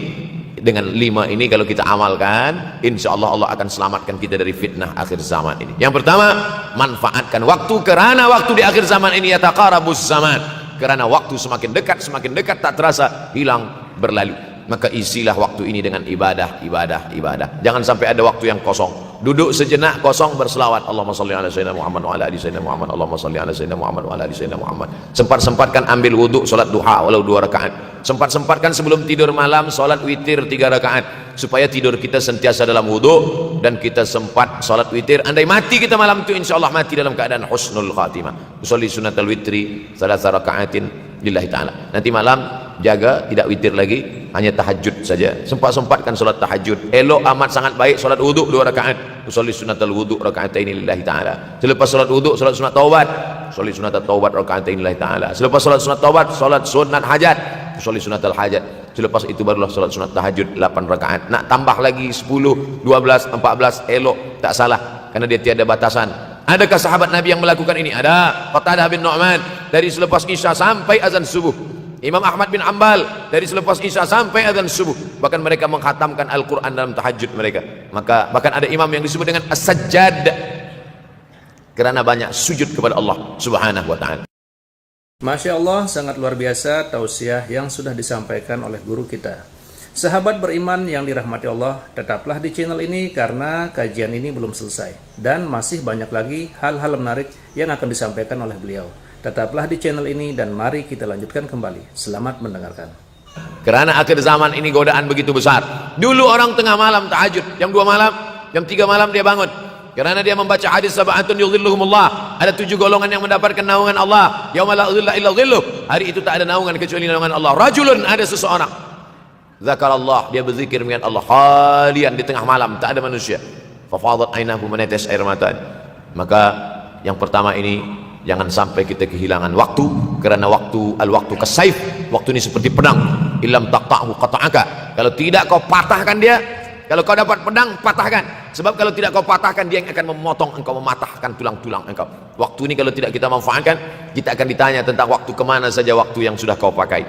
Dengan 5 ini kalau kita amalkan, insya Allah Allah akan selamatkan kita dari fitnah akhir zaman ini. Yang pertama, manfaatkan waktu, kerana waktu di akhir zaman ini yataqarabus zaman, kerana waktu semakin dekat tak terasa hilang berlalu. Maka isilah waktu ini dengan ibadah. Jangan sampai ada waktu yang kosong. Duduk sejenak kosong, berselawat, Allahumma salli ala sayyidina Muhammad wa ala ali sayyidina Muhammad, Allahumma salli ala sayyidina Muhammad wa ala ali sayyidina Muhammad. Sempat-sempatkan ambil wudhu, solat duha walau 2 rakaat. Sempat-sempatkan sebelum tidur malam solat witir 3 rakaat, supaya tidur kita sentiasa dalam wudhu dan kita sempat solat witir. Andai mati kita malam itu, insya Allah mati dalam keadaan husnul khatimah. Usolli sunatal witri 3 rakaatin lillahi ta'ala. Nanti malam jaga, tidak witir lagi, hanya tahajud saja. Sempat-sempatkan solat tahajud. Elok amat sangat baik solat wudhu 2 rakaat. Usolli sunatal wudhu rakaatain lillahi ta'ala. Selepas solat wudhu, solat sunat taubat. Usolli sunatal taubat rakaatain lillahi ta'ala. Selepas solat sunat taubat, solat sunat hajat. Usolli sunatal hajat. Selepas itu barulah solat sunat tahajud 8 rakaat. Nak tambah lagi 10, 12, 14, elok, tak salah, karena dia tiada batasan. Adakah sahabat Nabi yang melakukan ini? Ada. Qatadah bin Nu'man, dari selepas Isya sampai azan subuh. Imam Ahmad bin Ambal, dari selepas Isya sampai azan subuh. Bahkan mereka mengkhatamkan Al-Quran dalam tahajud mereka. Maka bahkan ada imam yang disebut dengan As-Sajjad, kerana banyak sujud kepada Allah Subhanahu wa ta'ala. Masya Allah, sangat luar biasa tausiah yang sudah disampaikan oleh guru kita. Sahabat beriman yang dirahmati Allah, tetaplah di channel ini karena kajian ini belum selesai dan masih banyak lagi hal-hal menarik yang akan disampaikan oleh beliau. Tetaplah di channel ini dan mari kita lanjutkan kembali. Selamat mendengarkan. Kerana akhir zaman ini godaan begitu besar. Dulu orang tengah malam tahajud, jam 2 malam, jam 3 malam dia bangun, kerana dia membaca hadis sab'atun yudhilluhumullah. Ada 7 golongan yang mendapatkan naungan Allah. Yauma la dhilla illa dhilluh. Hari itu tak ada naungan kecuali naungan Allah. Rajulun, ada seseorang, zakarallah, dia berzikir dengan Allah khalian di tengah malam, tak ada manusia. Fafadat ainahu, menetes air mata. Maka yang pertama ini, jangan sampai kita kehilangan waktu, kerana waktu al-waktu kasaif. Waktu ini seperti pedang. Illam taqta'hu qata'aka. Kalau tidak kau patahkan dia, kalau kau dapat pedang, patahkan. Sebab kalau tidak kau patahkan, dia yang akan memotong engkau, mematahkan tulang-tulang engkau. Waktu ini kalau tidak kita manfaatkan, kita akan ditanya tentang waktu, kemana saja waktu yang sudah kau pakai.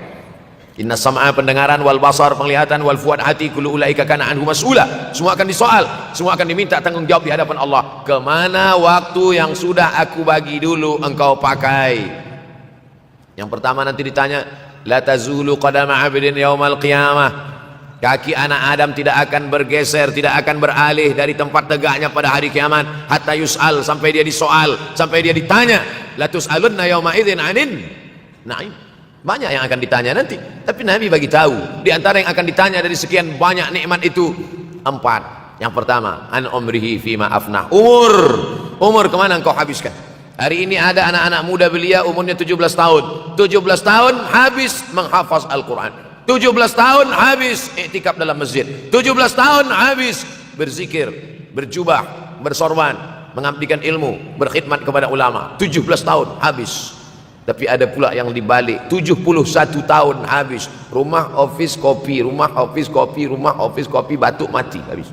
Inna sam'a, pendengaran, wal basar, penglihatan, wal fuad, hati, kullu ulaika kana anhu mas'ula. Semua akan disoal, semua akan diminta tanggung jawab di hadapan Allah. Kemana waktu yang sudah aku bagi dulu engkau pakai? Yang pertama nanti ditanya, la tazulu qadama 'abdin yaumal qiyamah. Kaki anak Adam tidak akan bergeser, tidak akan beralih dari tempat tegaknya pada hari kiamat, hatta yus'al, sampai dia disoal, sampai dia ditanya. La tus'alunna yauma idzin 'anin na'im. Banyak yang akan ditanya nanti, tapi Nabi bagi tahu di antara yang akan ditanya dari sekian banyak nikmat itu 4. Yang pertama, an umrihi fima afnah. Umur kemana engkau habiskan? Hari ini ada anak-anak muda belia umurnya 17 tahun. 17 tahun habis menghafaz Al-Quran. 17 tahun habis iktikaf dalam masjid. 17 tahun habis berzikir, berjubah, bersorban, mengabdikan ilmu, berkhidmat kepada ulama. 17 tahun habis. Tapi ada pula yang dibalik, 71 tahun habis. Rumah, office, kopi, rumah, office, kopi, rumah, office, kopi, batuk, mati habis.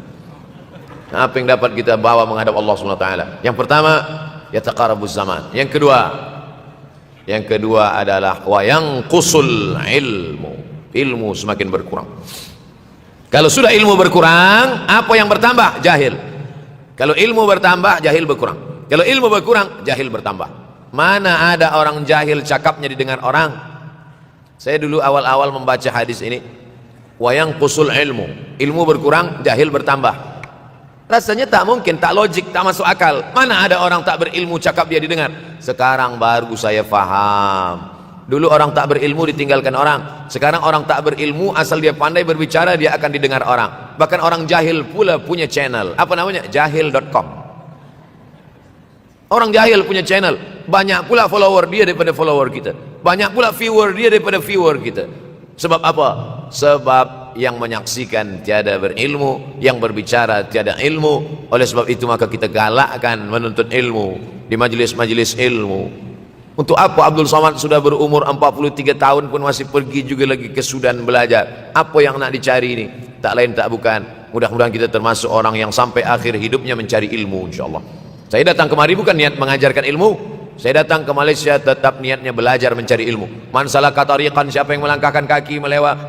Apa yang dapat kita bawa menghadap Allah Subhanahu wa taala? Yang pertama, yataqarabuz zaman. Yang kedua adalah wa yanqusul ilmu. Ilmu semakin berkurang. Kalau sudah ilmu berkurang, apa yang bertambah? Jahil. Kalau ilmu bertambah, jahil berkurang. Kalau ilmu berkurang, jahil bertambah. Mana ada orang jahil cakapnya didengar orang? Saya dulu awal-awal membaca hadis ini, wa yanqusul ilmu. Ilmu berkurang, jahil bertambah. Rasanya tak mungkin, tak logik, tak masuk akal. Mana ada orang tak berilmu cakap dia didengar? Sekarang baru saya faham. Dulu orang tak berilmu ditinggalkan orang. Sekarang orang tak berilmu, asal dia pandai berbicara, dia akan didengar orang. Bahkan orang jahil pula punya channel. Apa namanya? Jahil.com. Orang jahil punya channel. Banyak pula follower dia daripada follower kita. Banyak pula viewer dia daripada viewer kita. Sebab apa? Sebab yang menyaksikan tiada berilmu, yang berbicara tiada ilmu. Oleh sebab itu maka kita galakkan menuntut ilmu di majlis-majlis ilmu. Untuk apa Abdul Somad sudah berumur 43 tahun pun masih pergi juga lagi ke Sudan belajar? Apa yang nak dicari ini? Tak lain tak bukan, mudah-mudahan kita termasuk orang yang sampai akhir hidupnya mencari ilmu, insyaAllah. Saya datang kemari bukan niat mengajarkan ilmu. Saya datang ke Malaysia tetap niatnya belajar mencari ilmu. Man salaka tariqan, siapa yang melangkahkan kaki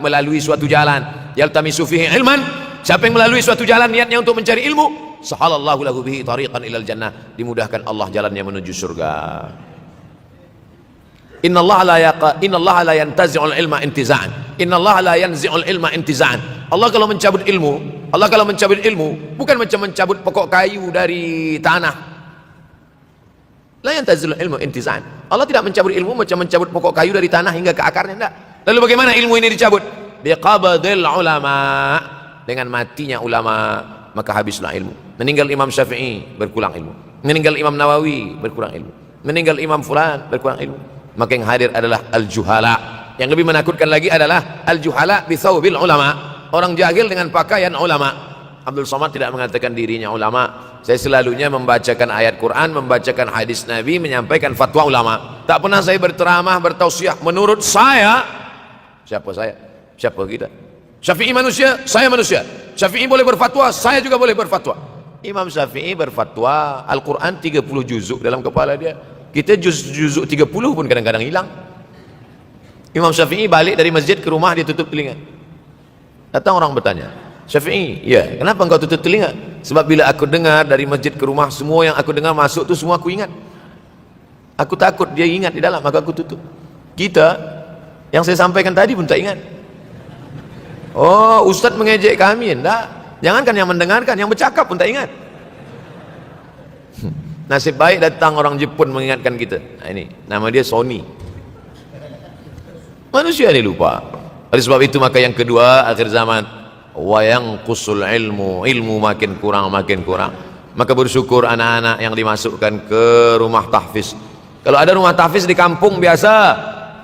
melalui suatu jalan, yaltamisu fihi ilman, siapa yang melalui suatu jalan niatnya untuk mencari ilmu, sahalallahu lahu bihi tariqan ilal jannah, dimudahkan Allah jalannya menuju surga. Innallaha la yantazi'ul ilma intiza'an. Innallaha la yanzi'ul ilma intiza'an. Allah kalau mencabut ilmu, bukan macam mencabut pokok kayu dari tanah. La yantazi'ul ilmu intiza'an. Allah tidak mencabut ilmu macam mencabut pokok kayu dari tanah hingga ke akarnya, enggak. Lalu bagaimana ilmu ini dicabut? Biqabdil ulama. Dengan matinya ulama, maka habislah ilmu. Meninggal Imam Syafi'i, berkurang ilmu. Meninggal Imam Nawawi, berkurang ilmu. Meninggal Imam Fulan, berkurang ilmu. Maka yang hadir adalah al-juhala. Yang lebih menakutkan lagi adalah al-juhala bi thawbil ulama. Orang jahil dengan pakaian ulama. Abdul Somad tidak mengatakan dirinya ulama. Saya selalunya membacakan ayat Quran, membacakan hadis Nabi, menyampaikan fatwa ulama. Tak pernah saya berceramah, bertausiah. Menurut saya, siapa saya? Siapa kita? Syafi'i manusia, saya manusia. Syafi'i boleh berfatwa, saya juga boleh berfatwa. Imam Syafi'i berfatwa, Al-Quran 30 juzuk dalam kepala dia. Kita juzuk 30 pun kadang-kadang hilang. Imam Syafi'i balik dari masjid ke rumah, dia tutup telinga. Datang orang bertanya, Syafi'i, ya, kenapa engkau tutup telinga? Sebab bila aku dengar dari masjid ke rumah, semua yang aku dengar masuk tu semua aku ingat. Aku takut dia ingat di dalam, maka aku tutup. Kita, yang saya sampaikan tadi pun tak ingat. Oh, Ustaz mengejek kami, enggak. Jangankan yang mendengarkan, yang bercakap pun tak ingat. Nasib baik datang orang Jepun mengingatkan kita. Nah, ini nama dia Sony. Manusia ni lupa. Oleh sebab itu maka yang kedua akhir zaman, wa yanqusul ilmu, ilmu makin kurang. Maka bersyukur anak-anak yang dimasukkan ke rumah tahfiz. Kalau ada rumah tahfiz di kampung biasa,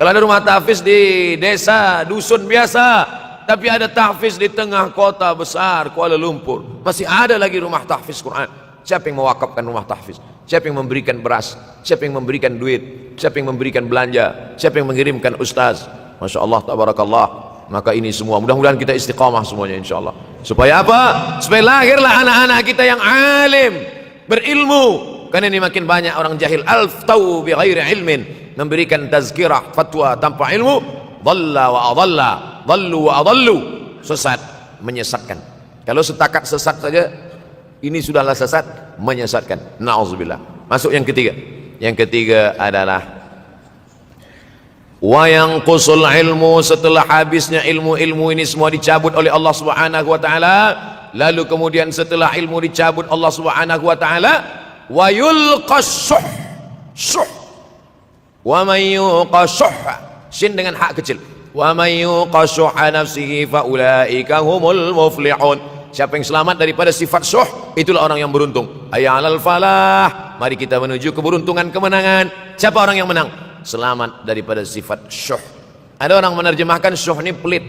kalau ada rumah tahfiz di desa, dusun biasa, tapi ada tahfiz di tengah kota besar Kuala Lumpur, masih ada lagi rumah tahfiz Quran. Siapa yang mewakafkan rumah tahfiz? Siapa yang memberikan beras? Siapa yang memberikan duit? Siapa yang memberikan belanja? Siapa yang mengirimkan ustaz? Masya Allah, tabarakallah. Maka ini semua, mudah-mudahan kita istiqamah semuanya insya Allah. Supaya apa? Supaya lahirlah anak-anak kita yang alim, berilmu. Karena ini makin banyak orang jahil. Al-ftau bi ghairi ilmin, memberikan tazkirah, fatwa tanpa ilmu. Dhalla wa adalla, dhallu wa adallu, sesat, menyesatkan. Kalau setakat sesat saja, ini sudahlah sesat, menyesatkan. Na'udzubillah. Masuk yang ketiga. Yang ketiga adalah wa yanqusul ilmu, setelah habisnya ilmu-ilmu ini semua dicabut oleh Allah Subhanahu wa taala, lalu kemudian setelah ilmu dicabut Allah Subhanahu wa taala, wa yulqas syuh. Wa may yuqashuh, sin dengan hak kecil. Wa may yuqashuh nafsihi fa ulaika humul muflihun. Siapa yang selamat daripada sifat syuh, itulah orang yang beruntung. Hayya 'alal falah, mari kita menuju keberuntungan, kemenangan. Siapa orang yang menang? Selamat daripada sifat syuh. Ada orang menerjemahkan syuh ini pelit,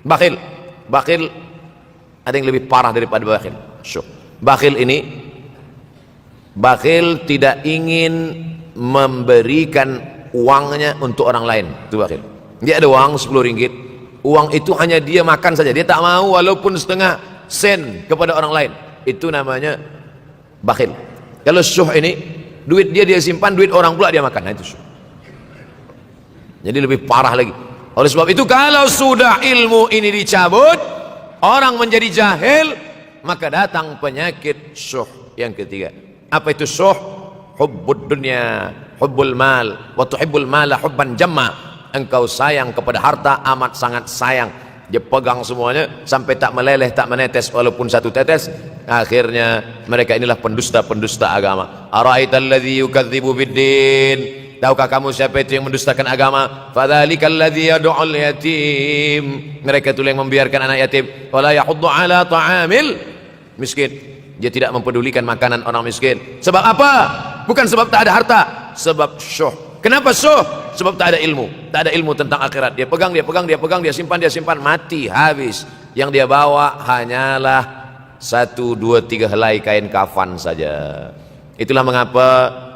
bakhil. Bakhil ada yang lebih parah daripada bakhil. Syuh. Bakhil ini, bakhil tidak ingin memberikan uangnya untuk orang lain. Itu bakhil. Dia ada uang 10 ringgit, uang itu hanya dia makan saja, dia tak mau walaupun setengah sen kepada orang lain. itu namanya bakhil. Kalau syuh ini duit dia simpan, duit orang pula dia makan. Nah, itu syuh. Jadi lebih parah lagi. Oleh sebab itu kalau sudah ilmu ini dicabut, orang menjadi jahil, maka datang penyakit syuh yang ketiga. Apa itu syuh? Hubbud dunya, hubbul mal, wa tuhibbul mala hubban jamma. Engkau sayang kepada harta amat sangat sayang. Dia pegang semuanya sampai tak meleleh, tak menetes walaupun satu tetes. Akhirnya mereka inilah pendusta-pendusta agama. Ara'aital ladzi yukadzibu biddin. Tahukah kamu siapa itu yang mendustakan agama? Fadzalikal ladzi yad'ul yatim. Mereka itu yang membiarkan anak yatim. Wala yahuddu ala ta'amil miskin. Dia tidak mempedulikan makanan orang miskin. Sebab apa? Bukan sebab tak ada harta, sebab syuh. Kenapa syuh? Sebab tak ada ilmu. Tak ada ilmu tentang akhirat. Dia pegang, dia simpan, mati, habis. Yang dia bawa hanyalah 1, 2, 3 helai kain kafan saja. Itulah mengapa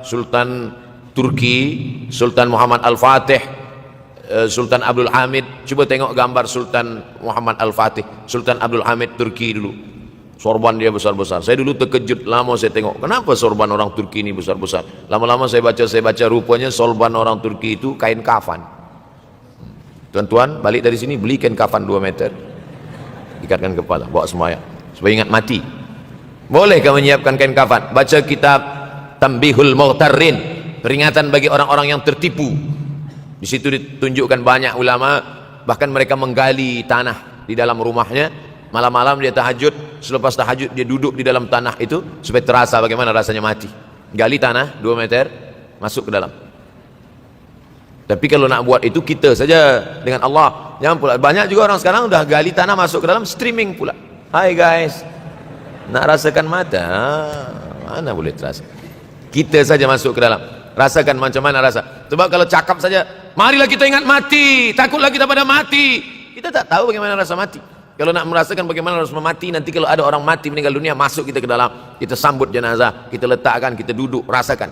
Sultan Turki, Sultan Muhammad Al-Fatih, Sultan Abdul Hamid, coba tengok gambar Sultan Muhammad Al-Fatih, Sultan Abdul Hamid Turki dulu. Sorban dia besar-besar. Saya dulu terkejut, lama saya tengok, kenapa sorban orang Turki ini besar-besar? Lama-lama saya baca rupanya sorban orang Turki itu kain kafan. Tuan-tuan, balik dari sini beli kain kafan 2 meter, ikatkan kepala, bawa sembahyang supaya ingat mati. Bolehkah menyiapkan kain kafan? Baca kitab Tambihul Mughtarrin, peringatan bagi orang-orang yang tertipu. Di situ ditunjukkan banyak ulama, bahkan mereka menggali tanah di dalam rumahnya. Malam-malam dia tahajud, selepas tahajud dia duduk di dalam tanah itu supaya terasa bagaimana rasanya mati. Gali tanah 2 meter, masuk ke dalam. Tapi kalau nak buat itu kita saja dengan Allah. Jangan pula, banyak juga orang sekarang udah gali tanah masuk ke dalam, streaming pula. Hai guys, nak rasakan mata? Mana boleh terasa? Kita saja masuk ke dalam, rasakan macam mana rasa. Sebab kalau cakap saja, marilah kita ingat mati, takutlah kita pada mati. Kita tak tahu bagaimana rasa mati. Kalau nak merasakan bagaimana harus mati, nanti kalau ada orang mati meninggal dunia, masuk kita ke dalam, kita sambut jenazah, kita letakkan, kita duduk, rasakan.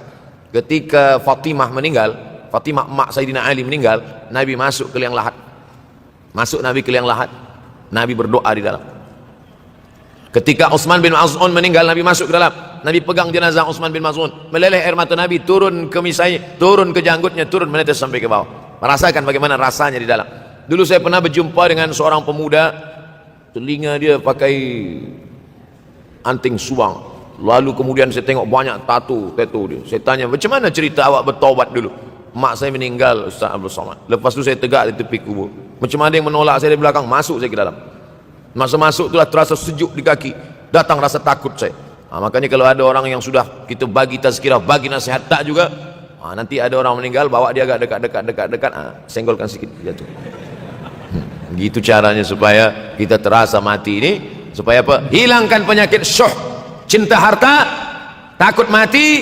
Ketika Fatimah meninggal, Fatimah emak Sayyidina Ali meninggal, Nabi masuk ke liang lahat. Masuk Nabi ke liang lahat, Nabi berdoa di dalam. Ketika Utsman bin Maz'un meninggal, Nabi masuk ke dalam, Nabi pegang jenazah Utsman bin Maz'un, meleleh air mata Nabi, turun ke misai, turun ke janggutnya, turun menetes sampai ke bawah. Merasakan bagaimana rasanya di dalam. Dulu saya pernah berjumpa dengan seorang pemuda, telinga dia pakai anting subang, lalu kemudian saya tengok banyak tato dia. Saya tanya, macam mana cerita awak bertaubat dulu? Mak saya meninggal, Ustaz Abdul Somad. Lepas tu saya tegak di tepi kubur. Macam mana yang menolak saya dari belakang, masuk saya ke dalam. Masa masuk itulah terasa sejuk di kaki, datang rasa takut saya. Makanya kalau ada orang yang sudah kita bagi tazkirah, bagi nasihat tak juga, nanti ada orang meninggal, bawa dia agak dekat, senggolkan sikit, jatuh. Gitu caranya supaya kita terasa mati ini, supaya apa? Hilangkan penyakit syuh, cinta harta, takut mati,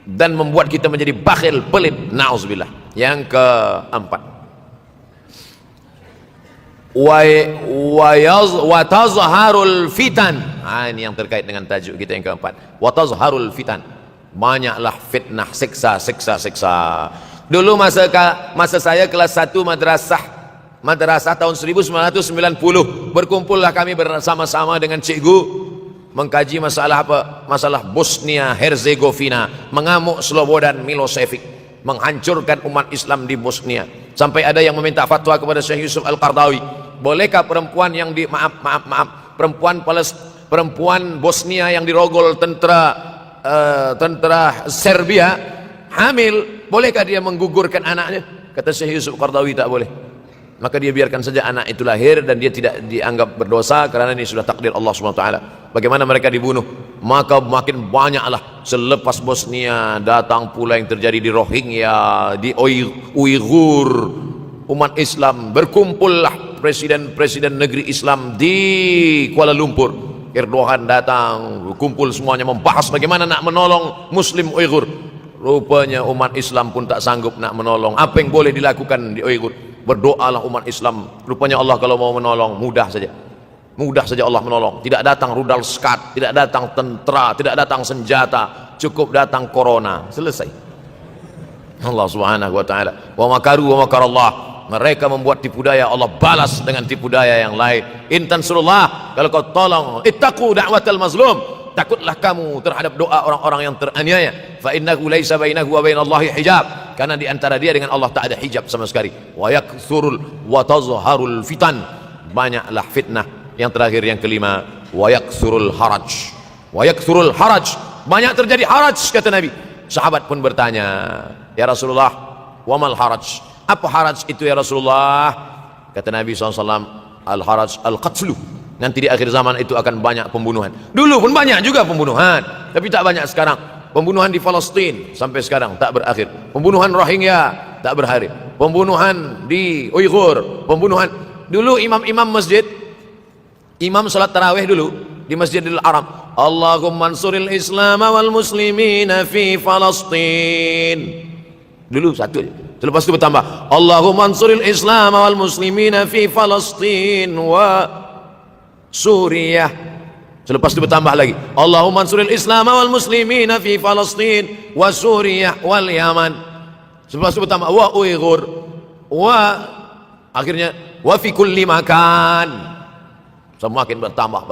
dan membuat kita menjadi bakhil, pelit, na'udzubillah. Yang keempat, wa tazharul fitan. Ini yang terkait dengan tajuk kita yang keempat. Wa tazharul fitan. Banyaklah fitnah, siksa. Dulu masa saya kelas 1 madrasah tahun 1990, berkumpullah kami bersama-sama dengan cikgu mengkaji masalah apa? Masalah Bosnia Herzegovina, mengamuk Slobodan Milosevic, menghancurkan umat Islam di Bosnia. Sampai ada yang meminta fatwa kepada Syekh Yusuf Al-Qardawi, bolehkah perempuan yang perempuan Bosnia yang dirogol tentara Serbia hamil, bolehkah dia menggugurkan anaknya? Kata Syekh Yusuf Al-Qardawi, tak boleh. Maka dia biarkan saja anak itu lahir dan dia tidak dianggap berdosa karena ini sudah takdir Allah SWT. Bagaimana mereka dibunuh? Maka makin banyaklah selepas Bosnia datang pula yang terjadi di Rohingya, di Uighur, umat Islam. Berkumpullah presiden-presiden negeri Islam di Kuala Lumpur. Erdogan datang, kumpul semuanya membahas bagaimana nak menolong Muslim Uighur. Rupanya umat Islam pun tak sanggup nak menolong. Apa yang boleh dilakukan di Uighur? Berdoalah umat Islam. Rupanya Allah kalau mau menolong, mudah saja Allah menolong. Tidak datang rudal skat, tidak datang tentera, tidak datang senjata, cukup datang corona, selesai. Allah Subhanahu wa taala, wa makaru wa makarallah. mereka membuat tipu daya, Allah balas dengan tipu daya yang lain. In tansurullah, kalau kau tolong, ittaqu da'watal mazlum, takutlah kamu terhadap doa orang-orang yang teraniaya. Fa innahu laisa bainahu wa bainallahi hijab, karena di antara dia dengan Allah tak ada hijab sama sekali. Wa yakthurul wa tazharul fitan, banyaklah fitnah. Yang terakhir, yang kelima, wa yakthurul haraj. Wa yakthurul haraj, banyak terjadi haraj, kata Nabi. Sahabat pun bertanya, ya Rasulullah, wamal haraj, apa haraj itu ya Rasulullah? Kata Nabi SAW, al haraj al qatlu, nanti di akhir zaman itu akan banyak pembunuhan. Dulu pun banyak juga pembunuhan, tapi tak banyak sekarang. Pembunuhan di Palestina sampai sekarang tak berakhir. Pembunuhan Rohingya tak berakhir. Pembunuhan di Uighur, pembunuhan. Dulu imam-imam masjid, imam salat tarawih dulu di Masjidil Haram, Allahumma ansuril Islam wal muslimina fi Palestin. Dulu satu aja. Selepas itu bertambah, Allahumma ansuril Islam wal muslimina fi Palestin wa Suriah. Selepas itu bertambah lagi, Allahumma ansuril Islam wal muslimina fi Palestin wa Suriah wal Yaman. Selepas itu bertambah wa Uighur wa, akhirnya wa fi kulli makan. Semakin bertambah.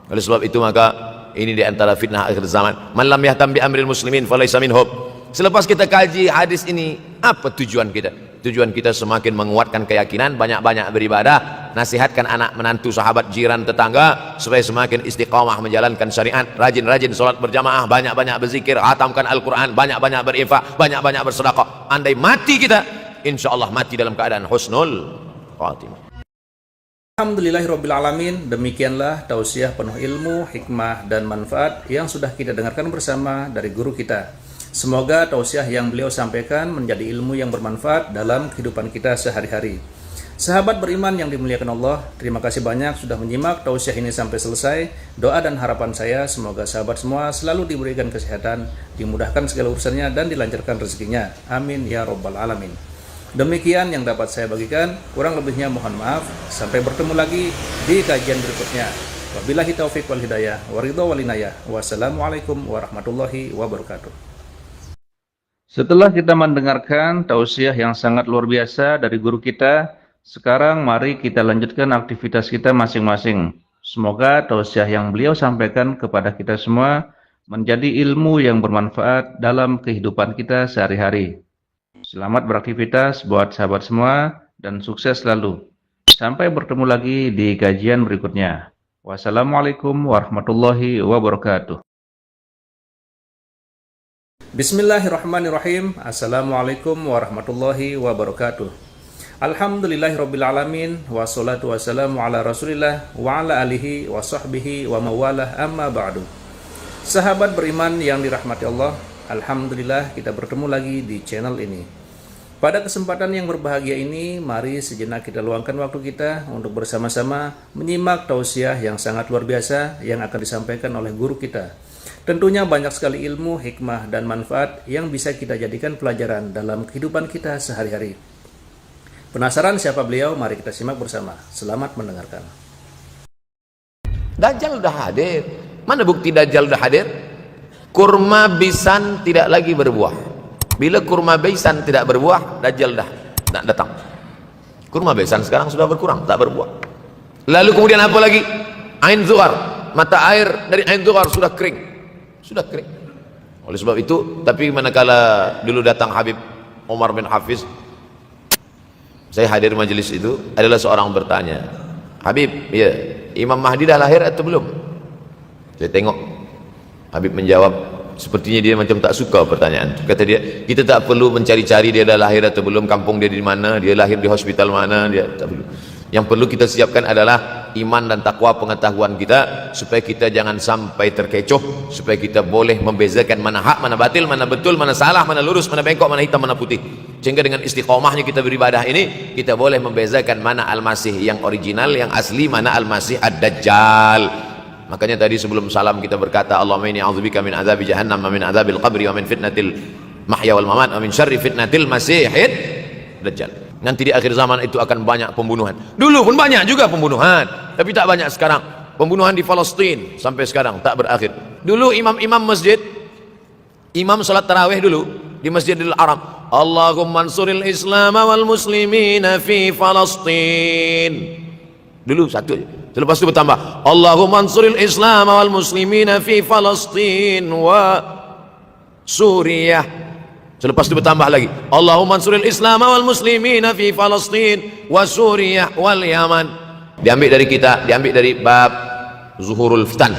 Oleh sebab itu maka ini di antara fitnah akhir zaman. Man lam yahtam bi amril muslimin falaysa minhum. Selepas kita kaji hadis ini, apa tujuan kita? Tujuan kita semakin menguatkan keyakinan, banyak-banyak beribadah, nasihatkan anak, menantu, sahabat, jiran, tetangga supaya semakin istiqamah menjalankan syariat, rajin-rajin salat berjamaah, banyak-banyak berzikir, hatamkan Al-Qur'an, banyak-banyak berifak, banyak-banyak bersedekah. Andai mati kita, insyaallah mati dalam keadaan husnul khatimah. Alhamdulillahirrabbilalamin. Demikianlah tausiah penuh ilmu, hikmah, dan manfaat yang sudah kita dengarkan bersama dari guru kita. Semoga tausiah yang beliau sampaikan menjadi ilmu yang bermanfaat dalam kehidupan kita sehari-hari. Sahabat beriman yang dimuliakan Allah, terima kasih banyak sudah menyimak tausiah ini sampai selesai. Doa dan harapan saya semoga sahabat semua selalu diberikan kesehatan, dimudahkan segala urusannya, dan dilancarkan rezekinya. Amin ya rabbal alamin. Demikian yang dapat saya bagikan, kurang lebihnya mohon maaf. Sampai bertemu lagi di kajian berikutnya. Wabillahi taufiq wal hidayah, waridho wal inayah. Wassalamualaikum warahmatullahi wabarakatuh. Setelah kita mendengarkan tausiah yang sangat luar biasa dari guru kita, sekarang mari kita lanjutkan aktivitas kita masing-masing. Semoga tausiah yang beliau sampaikan kepada kita semua menjadi ilmu yang bermanfaat dalam kehidupan kita sehari-hari. Selamat beraktivitas buat sahabat semua dan sukses selalu. Sampai bertemu lagi di kajian berikutnya. Wassalamualaikum warahmatullahi wabarakatuh. Bismillahirrahmanirrahim. Assalamualaikum warahmatullahi wabarakatuh. Alhamdulillahirrabbilalamin. Wassalatu wassalamu ala rasulillah wa ala alihi wa sahbihi wa mawalah, amma ba'du. Sahabat beriman yang dirahmati Allah, alhamdulillah kita bertemu lagi di channel ini. Pada kesempatan yang berbahagia ini, mari sejenak kita luangkan waktu kita untuk bersama-sama menyimak tausiah yang sangat luar biasa yang akan disampaikan oleh guru kita. Tentunya banyak sekali ilmu, hikmah, dan manfaat yang bisa kita jadikan pelajaran dalam kehidupan kita sehari-hari. Penasaran siapa beliau? Mari kita simak bersama. Selamat mendengarkan. Dajjal udah hadir. Mana bukti Dajjal udah hadir? Kurma bisan tidak lagi berbuah. Bila kurma besan tidak berbuah, Dajjal dah nak datang. Kurma besan sekarang sudah berkurang, tak berbuah. Lalu kemudian apa lagi? Ain Zuhar, mata air dari Ain Zuhar sudah kering. Sudah kering. Oleh sebab itu, tapi manakala dulu datang Habib Umar bin Hafiz, saya hadir majelis itu, adalah seorang bertanya, Habib, ya, Imam Mahdi dah lahir atau belum? Saya tengok, Habib menjawab, sepertinya dia macam tak suka pertanyaan. Kata dia, kita tak perlu mencari-cari dia dah lahir atau belum, kampung dia di mana, dia lahir di hospital mana, dia tak perlu. Yang perlu kita siapkan adalah iman dan takwa pengetahuan kita, supaya kita jangan sampai terkecoh, supaya kita boleh membezakan mana hak, mana batil, mana betul, mana salah, mana lurus, mana bengkok, mana hitam, mana putih. Sehingga dengan istiqomahnya kita beribadah ini, kita boleh membezakan mana Al-Masih yang original, yang asli, mana Al-Masih Ad-Dajjal. Makanya tadi sebelum salam kita berkata, Allahumma inni a'udzubika min azabi jahannam wa min azabil qabri wa min fitnatil mahya wal mamat wa min syarri fitnatil masihid dajjal. Nanti di akhir zaman itu akan banyak pembunuhan. Dulu pun banyak juga pembunuhan, tapi tak banyak sekarang. Pembunuhan di Palestina sampai sekarang tak berakhir. Dulu imam-imam masjid, imam salat tarawih dulu di Masjidil Haram, Allahumma ansuril Islam wal muslimina fi Palestin. Dulu satu aja. Selepas itu bertambah, Allahumma ansuril Islam wal muslimina fi Palestin wa Suriah. Selepas itu bertambah lagi, Allahumma ansuril Islam wal muslimina fi Palestin wa Suriah wal Yaman. Diambil dari kita, diambil dari bab zuhurul fitan.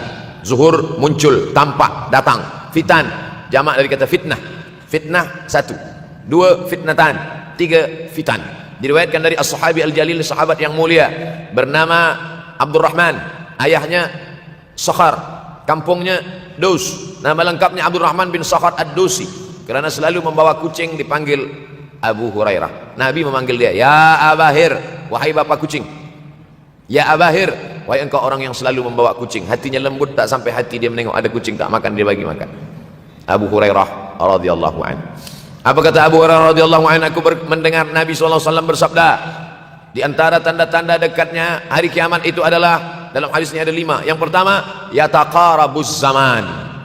Zuhur muncul, tampak, datang. Fitan jamak dari kata fitnah. Fitnah satu, dua fitnatan, tiga fitan. Diriwayatkan dari as-sahabi al-jalil, sahabat yang mulia bernama Abdurrahman, ayahnya Sakhar, kampungnya Daus. Nama lengkapnya Abdurrahman bin Sakhar ad-Dausi. Kerana selalu membawa kucing dipanggil Abu Hurairah. Nabi memanggil dia, ya Abahir, wahai bapak kucing. Ya Abahir, wahai engkau orang yang selalu membawa kucing. Hatinya lembut tak sampai hati dia menengok ada kucing tak makan, dia bagi makan. Abu Hurairah radhiyallahu anhu. Apa kata Abu Hurairah radhiyallahu anhu? Aku mendengar Nabi SAW bersabda, di antara tanda-tanda dekatnya hari kiamat itu adalah, dalam hadisnya ada 5. Yang pertama, yataqarabuz zaman.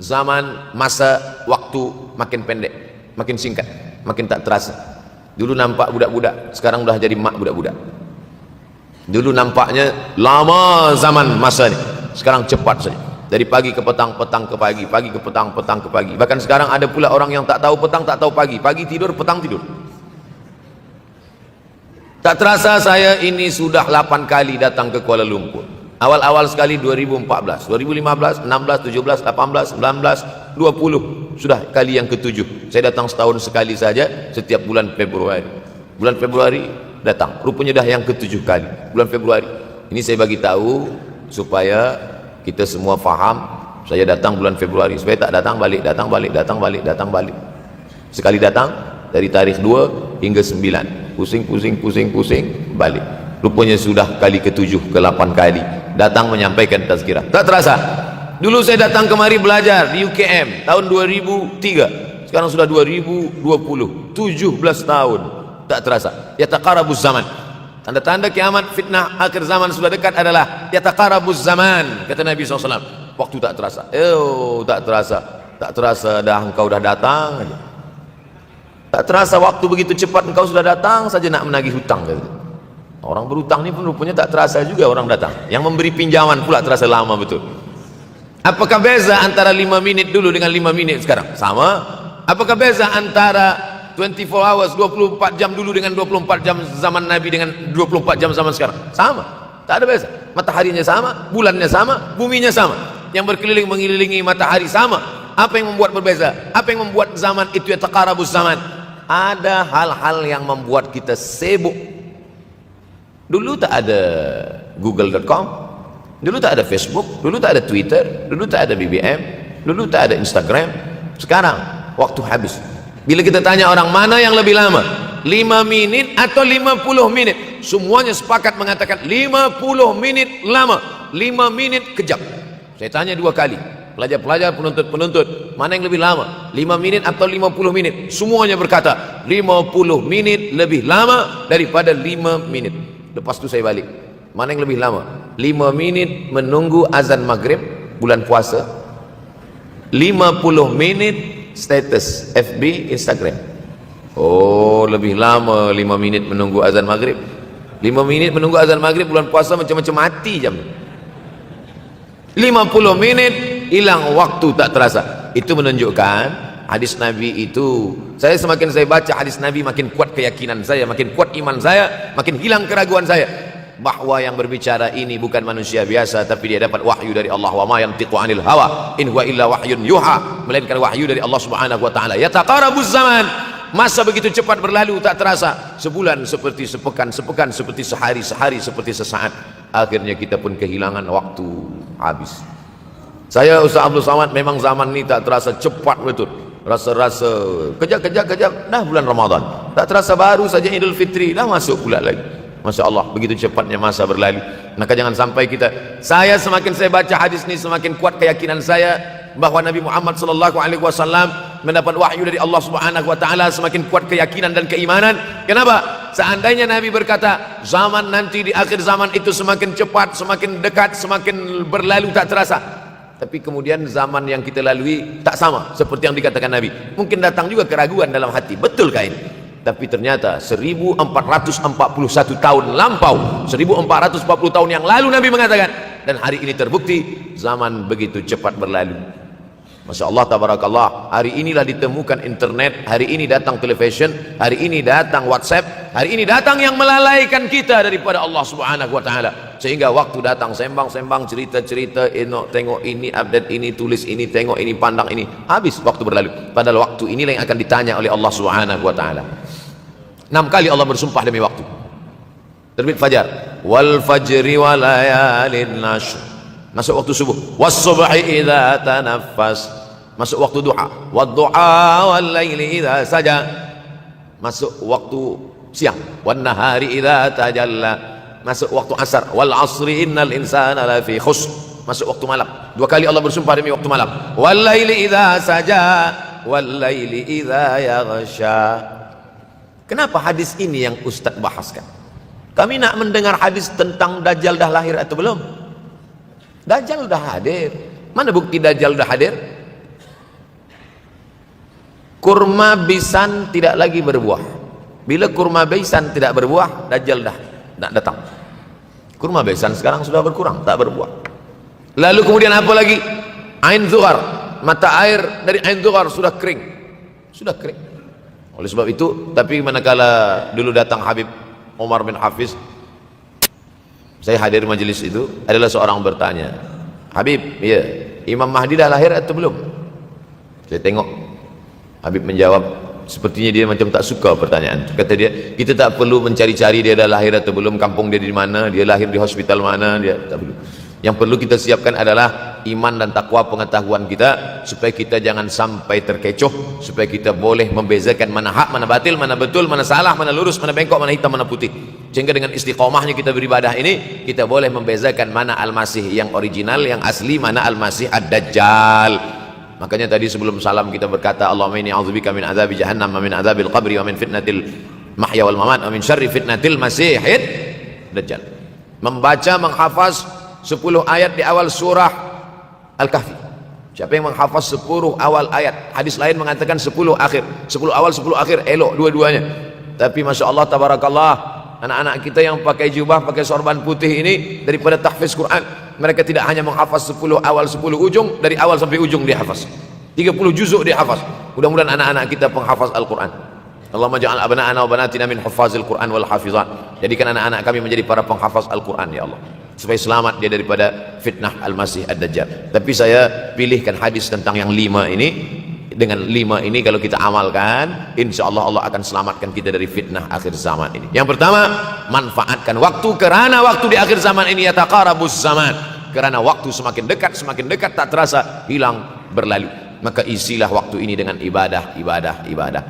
Zaman, masa, waktu makin pendek, makin singkat, makin tak terasa. Dulu nampak budak-budak, sekarang sudah jadi mak budak-budak. Dulu nampaknya lama zaman masa ini, sekarang cepat saja. Dari pagi ke petang, petang ke pagi, pagi ke petang, petang ke pagi. Bahkan sekarang ada pula orang yang tak tahu petang, tak tahu pagi. Pagi tidur, petang tidur. Tak terasa saya ini sudah 8 kali datang ke Kuala Lumpur. Awal-awal sekali 2014, 2015, 16, 17, 18, 19, 20. Sudah kali yang ke-7. Saya datang setahun sekali saja, setiap bulan Februari. Bulan Februari datang. Rupanya dah yang ke-7 kali. Bulan Februari. Ini saya bagi tahu supaya kita semua faham. Saya datang bulan Februari, supaya tak datang balik, datang balik, datang balik, datang balik. Sekali datang dari tarikh 2 hingga 9. Pusing, pusing, pusing, pusing, balik. Rupanya sudah kali ke-7, ke-8 kali datang menyampaikan tazkirah. Tak terasa. Dulu saya datang kemari belajar di UKM tahun 2003. Sekarang sudah 2020, 17 tahun. Tak terasa. Yataqarabuz zaman. Tanda-tanda kiamat, fitnah akhir zaman sudah dekat adalah yataqarabuz zaman, kata Nabi SAW. Waktu tak terasa. Tak terasa. Tak terasa dah engkau dah datang. Tak terasa waktu begitu cepat, engkau sudah datang saja nak menagih hutang. Orang berhutang ni pun rupanya tak terasa juga orang datang. Yang memberi pinjaman pula terasa lama betul. Apakah beza antara 5 minit dulu dengan 5 minit sekarang? Sama. Apakah beza antara 24 hours, 24 jam dulu dengan 24 jam zaman Nabi dengan 24 jam zaman sekarang? Sama. Tak ada beza. Mataharinya sama, bulannya sama, buminya sama. Yang berkeliling mengelilingi matahari sama. Apa yang membuat berbeza? Apa yang membuat zaman itu yataqarabuz zaman? Ada hal-hal yang membuat kita sibuk. Dulu tak ada google.com, dulu tak ada Facebook, dulu tak ada Twitter, dulu tak ada BBM, dulu tak ada Instagram. Sekarang waktu habis. Bila kita tanya orang mana yang lebih lama, 5 minit atau 50 menit, semuanya sepakat mengatakan 50 menit lama, 5 menit kejap. Saya tanya 2 kali, pelajar-pelajar, penuntut-penuntut, mana yang lebih lama, 5 minit atau 50 menit? Semuanya berkata 50 menit lebih lama daripada 5 menit. Lepas tu saya balik, mana yang lebih lama? 5 minit menunggu azan maghrib bulan puasa, 50 menit status FB, Instagram. Oh, lebih lama 5 minit menunggu azan maghrib. 5 minit menunggu azan maghrib bulan puasa macam-macam mati jam. 50 menit hilang waktu tak terasa. Itu menunjukkan hadis Nabi itu, semakin saya baca hadis Nabi, makin kuat keyakinan saya, makin kuat iman saya, makin hilang keraguan saya bahwa yang berbicara ini bukan manusia biasa, tapi dia dapat wahyu dari Allah. Wa ma yantiqu anil hawa in huwa illa wahyun yuha, melainkan wahyu dari Allah Subhanahu wa taala. Yataqarabuz zaman, masa begitu cepat berlalu tak terasa. Sebulan seperti sepekan, sepekan seperti sehari, sehari seperti sesaat. Akhirnya kita pun kehilangan waktu, habis. Saya Ustaz Abdul Samad, memang zaman ini tak terasa, cepat betul. Rasa-rasa kejap-kejap dah bulan Ramadan, tak terasa baru saja Idul Fitri dah masuk pula lagi. Masya Allah, begitu cepatnya masa berlalu. Maka jangan sampai semakin saya baca hadis ini, semakin kuat keyakinan saya bahwa Nabi Muhammad SAW mendapat wahyu dari Allah Subhanahu wa taala, semakin kuat keyakinan dan keimanan. Kenapa? Seandainya Nabi berkata zaman nanti di akhir zaman itu semakin cepat, semakin dekat, semakin berlalu tak terasa, Tapi kemudian zaman yang kita lalui tak sama seperti yang dikatakan Nabi. Mungkin datang juga keraguan dalam hati, betulkah ini? Tapi ternyata 1441 tahun lampau, 1440 tahun yang lalu Nabi mengatakan, dan hari ini terbukti zaman begitu cepat berlalu. Masya Allah, tabarakallah. Hari inilah ditemukan internet, hari ini datang television, hari ini datang WhatsApp, hari ini datang yang melalaikan kita daripada Allah subhanahu wa ta'ala. Sehingga waktu datang sembang-sembang, cerita-cerita, tengok ini, update ini, tulis ini, tengok ini, pandang ini, habis waktu berlalu. Padahal waktu inilah yang akan ditanya oleh Allah subhanahu wa ta'ala. 6 kali Allah bersumpah demi waktu. Terbit fajar, wal fajri wa layalin nashr, masuk waktu subuh, was subhi idza tanaffas, masuk waktu duha, wad duha wal laili idza saja, masuk waktu siang, wan nahari idza tajalla, masuk waktu asar, wal asri innal insana lafi khusr, masuk waktu malam. 2 kali Allah bersumpah demi waktu malam, wal laili idza saja wal laili idza yaghsha. Kenapa hadis ini yang Ustaz bahaskan? Kami nak mendengar hadis tentang Dajjal dah lahir atau belum? Dajjal dah hadir. Mana bukti Dajjal dah hadir? Kurma bisan tidak lagi berbuah. Bila kurma bisan tidak berbuah, Dajjal dah nak datang. Kurma bisan sekarang sudah berkurang, tak berbuah. Lalu kemudian apa lagi? Ain Zuhar, mata air dari Ain Zuhar sudah kering. Sudah kering. Oleh sebab itu, tapi manakala dulu datang Habib Umar bin Hafiz, saya hadir majelis itu, adalah seorang bertanya, Habib, ya, Imam Mahdi dah lahir atau belum? Saya tengok Habib menjawab, sepertinya dia macam tak suka pertanyaan. Kata dia, kita tak perlu mencari-cari dia dah lahir atau belum, kampung dia di mana, dia lahir di hospital mana, dia tak perlu. Yang perlu kita siapkan adalah iman dan takwa, pengetahuan kita, supaya kita jangan sampai terkecoh, supaya kita boleh membezakan mana hak, mana batil, mana betul, mana salah, mana lurus, mana bengkok, mana hitam, mana putih. Sehingga dengan istiqomahnya kita beribadah ini, kita boleh membezakan mana Al-Masih yang original, yang asli, mana Al-Masih Ad-Dajjal. Makanya tadi sebelum salam kita berkata, Allahumma inni a'udzubika min adzabi jahannam wa min adzabil qabri wa min fitnatil mahya wal mamat wa min syarri fitnatil masihid dajjal. Membaca, menghafaz 10 ayat di awal surah Al-Kahfi. Siapa yang menghafaz 10 awal ayat, hadis lain mengatakan 10 akhir, 10 awal 10 akhir, elok dua-duanya. Tapi Masya Allah, tabarakallah, anak-anak kita yang pakai jubah, pakai sorban putih ini, daripada tahfiz Quran, mereka tidak hanya menghafaz 10 awal 10 ujung, dari awal sampai ujung dia hafaz, 30 juzuk dia hafaz. Mudah-mudahan anak-anak kita penghafaz Al-Quran. Allahumma ja'al abna'ana wa banatina min hufazil Quran wal hafizan. Jadikan anak-anak kami menjadi para penghafaz Al-Quran, ya Allah, supaya selamat dia daripada fitnah Al-Masih Ad-Dajjal. Tapi saya pilihkan hadis tentang yang 5 ini. Dengan 5 ini kalau kita amalkan, insya Allah Allah akan selamatkan kita dari fitnah akhir zaman ini. Yang pertama, manfaatkan waktu, kerana waktu di akhir zaman ini yataqarabus zaman, kerana waktu semakin dekat tak terasa hilang berlalu. Maka isilah waktu ini dengan ibadah.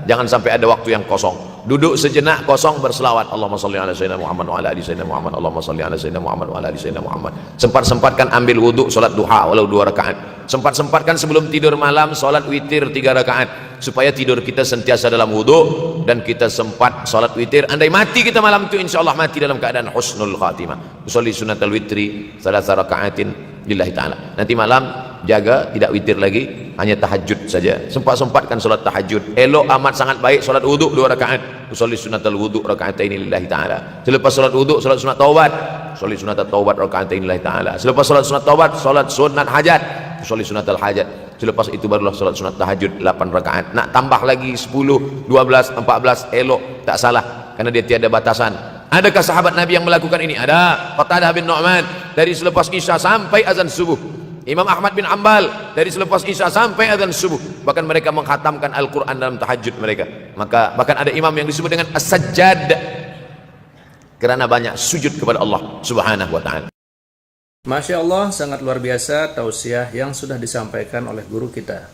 Jangan sampai ada waktu yang kosong. Duduk sejenak kosong berselawat, Allahumma shalli ala sayyidina Muhammad wa ala ali sayyidina Muhammad, Allahumma shalli ala sayyidina Muhammad wa ala ali sayyidina Muhammad. Sempat-sempatkan ambil wuduk, solat duha walau 2 rakaat. Sempat-sempatkan sebelum tidur malam solat witir 3 rakaat, supaya tidur kita sentiasa dalam wuduk dan kita sempat solat witir. Andai mati kita malam itu, insyaallah mati dalam keadaan husnul khatimah. Usolli sunnatal witri 3 rakaatin lillahi ta'ala. Nanti malam jaga tidak witir lagi, hanya tahajud saja. Sempat-sempatkan solat tahajud. Elok amat sangat baik solat wuduk 2 rakaat. Usolli sunnatal wuduk rakaatain lillahi ta'ala. Selepas solat wuduk solat sunat taubat. Usolli sunnatat taubat rakaatain lillahi ta'ala. Selepas solat sunat taubat solat sunat hajat. Usolli sunnatal hajat. Selepas itu barulah solat sunat tahajud 8 rakaat. Nak tambah lagi 10, 12, 14 elok, tak salah, karena dia tiada batasan. Adakah sahabat Nabi yang melakukan ini? Ada. Qatadah bin Nu'man dari selepas Isya sampai azan subuh. Imam Ahmad bin Ambal dari selepas Isya sampai azan subuh. Bahkan mereka mengkhatamkan Al-Quran dalam tahajud mereka. Maka bahkan ada imam yang disebut dengan As-Sajjad, kerana banyak sujud kepada Allah subhanahu wa ta'ala. Masya Allah, sangat luar biasa tausiah yang sudah disampaikan oleh guru kita.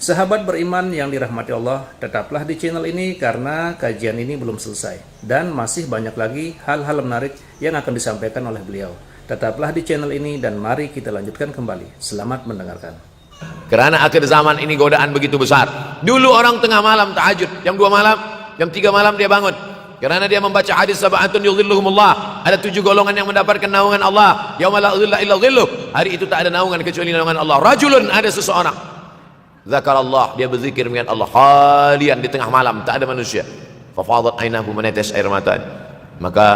Sahabat beriman yang dirahmati Allah, tetaplah di channel ini karena kajian ini belum selesai dan masih banyak lagi hal-hal menarik yang akan disampaikan oleh beliau. Tetaplah di channel ini dan mari kita lanjutkan kembali. Selamat mendengarkan. Kerana akhir zaman ini godaan begitu besar. Dulu orang tengah malam tahajud, jam 2 malam, jam 3 malam dia bangun. Karena dia membaca hadis sab'atun yudhilluhumullah, ada 7 golongan yang mendapatkan naungan Allah, yauma la dhilla illa dhilluh, hari itu tak ada naungan kecuali naungan Allah. Rajulun, ada seseorang, zakarallah, dia berzikir mengingat Allah, khalian, di tengah malam, tak ada manusia, fafadat ainahu, menetes air mata. Maka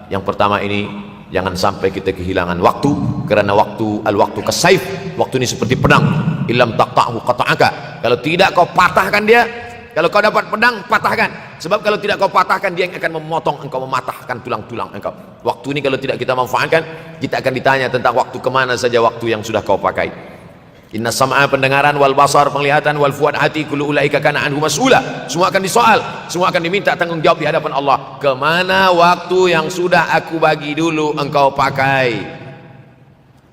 yang pertama ini, jangan sampai kita kehilangan waktu, karena waktu kasaif, waktu ini seperti pedang, illam taqta'hu qata'aka, kalau tidak kau patahkan dia. Kalau kau dapat pedang, patahkan. Sebab kalau tidak kau patahkan, dia yang akan memotong engkau, mematahkan tulang-tulang engkau. Waktu ini kalau tidak kita manfaatkan, kita akan ditanya tentang waktu, kemana saja waktu yang sudah kau pakai. Inna sam'a, pendengaran, wal basar, penglihatan, wal fuad, hati, kullu ulaika kana anhu mas'ula. Semua akan disoal, semua akan diminta tanggung jawab di hadapan Allah. Kemana waktu yang sudah aku bagi dulu engkau pakai?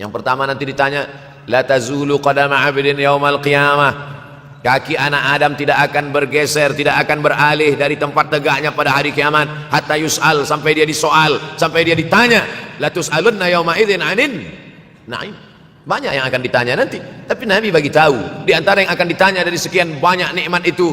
Yang pertama nanti ditanya, la tazulu qadama 'abdin yaumal qiyamah. Kaki anak Adam tidak akan bergeser, tidak akan beralih dari tempat tegaknya pada hari kiamat, hatta yus'al, sampai dia disoal, sampai dia ditanya. La tus'alunna yauma idzin 'anin na'im. Banyak yang akan ditanya nanti, tapi Nabi bagi tahu di antara yang akan ditanya dari sekian banyak nikmat itu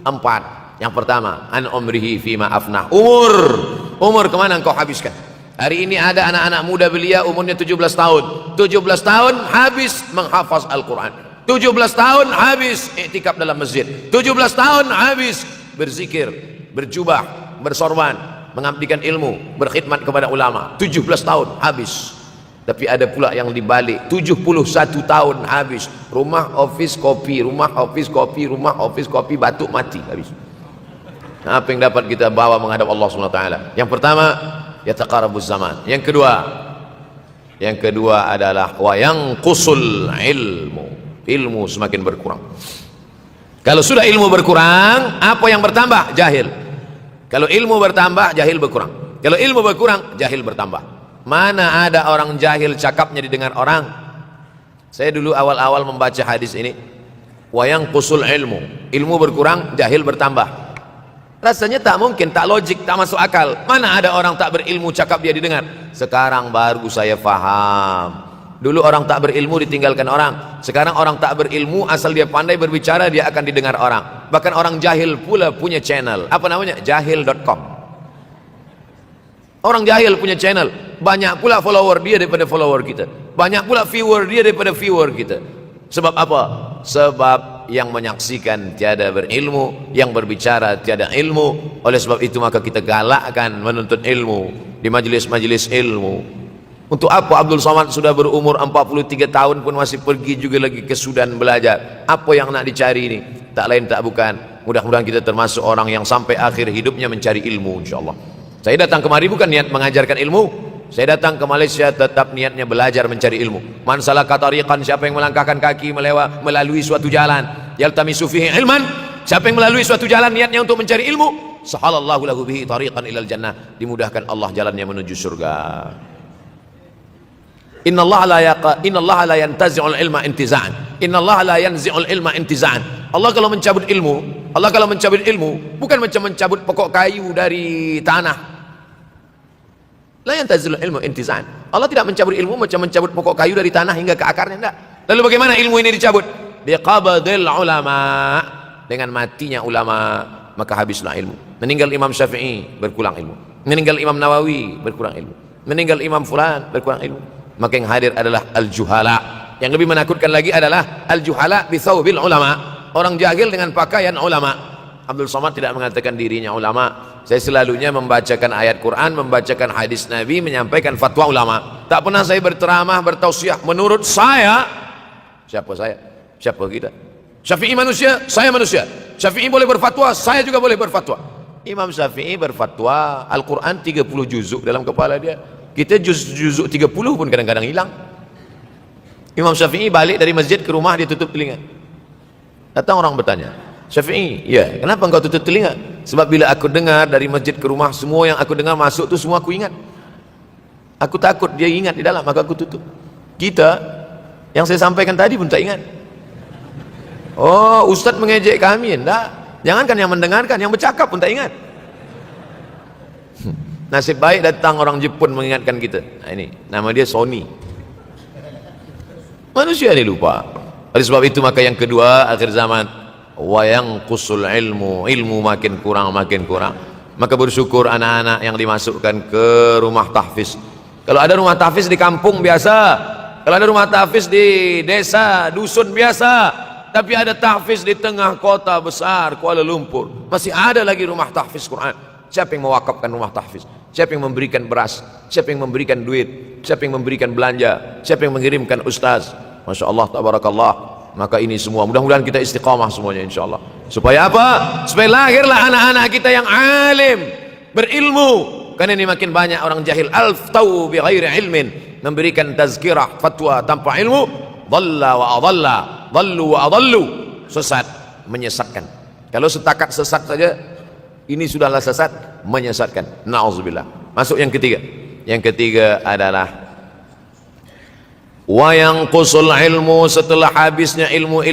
4. Yang pertama, an umrihi fima afnah. Umur kemana engkau habiskan? Hari ini ada anak-anak muda belia umurnya 17 tahun. 17 tahun habis menghafaz Al-Quran. 17 tahun habis iktikaf dalam masjid. 17 tahun habis berzikir, berjubah, bersorban, mengabdikan ilmu, berkhidmat kepada ulama. 17 tahun habis. Tapi ada pula yang dibalik, 71 tahun habis. Rumah, office, kopi, rumah, office, kopi, rumah, office, kopi, batuk, mati habis. Nah, apa yang dapat kita bawa menghadap Allah SWT? Yang pertama, yataqarabuz zaman. Yang kedua adalah wa yanqusul ilmu. Ilmu semakin berkurang. Kalau sudah ilmu berkurang, apa yang bertambah? Jahil. Kalau ilmu bertambah, jahil berkurang. Kalau ilmu berkurang, jahil bertambah. Mana ada orang jahil cakapnya didengar orang? Saya dulu awal-awal membaca hadis ini, wa yanqusul ilmu. Ilmu berkurang, jahil bertambah. Rasanya tak mungkin, tak logik, tak masuk akal. Mana ada orang tak berilmu cakap dia didengar? Sekarang baru saya faham. Dulu orang tak berilmu ditinggalkan orang. Sekarang orang tak berilmu, asal dia pandai berbicara, dia akan didengar orang. Bahkan orang jahil pula punya channel. Apa namanya? Jahil.com. Orang jahil punya channel. Banyak pula follower dia daripada follower kita. Banyak pula viewer dia daripada viewer kita. Sebab apa? Sebab yang menyaksikan tiada berilmu, yang berbicara tiada ilmu. Oleh sebab itu maka kita galakkan menuntut ilmu di majelis-majelis ilmu. Untuk apa Abdul Somad sudah berumur 43 tahun pun masih pergi juga lagi ke Sudan belajar? Apa yang nak dicari ini? Tak lain tak bukan, mudah-mudahan kita termasuk orang yang sampai akhir hidupnya mencari ilmu, insyaAllah. Saya datang kemari bukan niat mengajarkan ilmu. Saya datang ke Malaysia tetap niatnya belajar mencari ilmu. Man salaka tariqan, siapa yang melangkahkan kaki melalui suatu jalan, yaltamisu fihi ilman, siapa yang melalui suatu jalan niatnya untuk mencari ilmu, sahalallahu lahu bihi tariqan ilal jannah, dimudahkan Allah jalannya menuju surga. Innallaha la yantazi'ul ilma intiza'an. Innallaha la yanzi'ul ilma intiza'an. Allah kalau mencabut ilmu, bukan macam mencabut pokok kayu dari tanah. La yantazi'ul ilmu intiza'an. Allah tidak mencabut ilmu macam mencabut pokok kayu dari tanah hingga ke akarnya, enggak. Lalu bagaimana ilmu ini dicabut? Biqabdil ulama. Dengan matinya ulama, maka habislah ilmu. Meninggal Imam Syafi'i, berkurang ilmu. Meninggal Imam Nawawi, berkurang ilmu. Meninggal Imam Fulan, berkurang ilmu. Maka yang hadir adalah al-juhala. Yang lebih menakutkan lagi adalah al-juhala bithawbil ulama. Orang jahil dengan pakaian ulama. Abdul Somad tidak mengatakan dirinya ulama. Saya selalunya membacakan ayat Quran, membacakan hadis Nabi, menyampaikan fatwa ulama. Tak pernah saya berteramah, bertausiah. Menurut saya, siapa saya? Siapa kita? Syafi'i manusia, saya manusia. Syafi'i boleh berfatwa, saya juga boleh berfatwa. Imam Syafi'i berfatwa, Al-Quran 30 juzuk dalam kepala dia. Kita juzuk 30 pun kadang-kadang hilang. Imam Syafi'i balik dari masjid ke rumah, dia tutup telinga. Datang orang bertanya, Syafi'i, ya, kenapa engkau tutup telinga? Sebab bila aku dengar dari masjid ke rumah, semua yang aku dengar masuk tu semua aku ingat. Aku takut dia ingat di dalam, maka aku tutup. Kita, yang saya sampaikan tadi pun tak ingat. Oh, Ustaz mengejek kami, enggak. Jangankan yang mendengarkan, yang bercakap pun tak ingat. Nasib baik datang orang Jepun mengingatkan kita. Nah, ini nama dia Sony. Manusia ini lupa. Oleh sebab itu maka yang kedua akhir zaman, wa yanqusul ilmu, ilmu makin kurang. Maka bersyukur anak-anak yang dimasukkan ke rumah tahfiz. Kalau ada rumah tahfiz di kampung biasa, kalau ada rumah tahfiz di desa, dusun biasa, tapi ada tahfiz di tengah kota besar Kuala Lumpur, masih ada lagi rumah tahfiz Quran. Siapa yang mewakafkan rumah tahfiz? Siapa yang memberikan beras? Siapa yang memberikan duit? Siapa yang memberikan belanja? Siapa yang mengirimkan ustaz? Masya Allah, tabarakallah. Maka ini semua mudah-mudahan kita istiqamah semuanya insyaallah. Supaya apa? Supaya lahirlah anak-anak kita yang alim, berilmu. Karena ini makin banyak orang jahil, alftau bi ghairi ilmin, memberikan tazkirah fatwa tanpa ilmu, dhalla wa adalla, dhallu wa adallu, sesat, menyesatkan. Kalau setakat sesat saja, ini sudahlah sesat, menyesatkan. Nauzubillah. Masuk yang ketiga. Yang ketiga adalah wa yanqusul ilmu, setelah habisnya ilmu-ilmu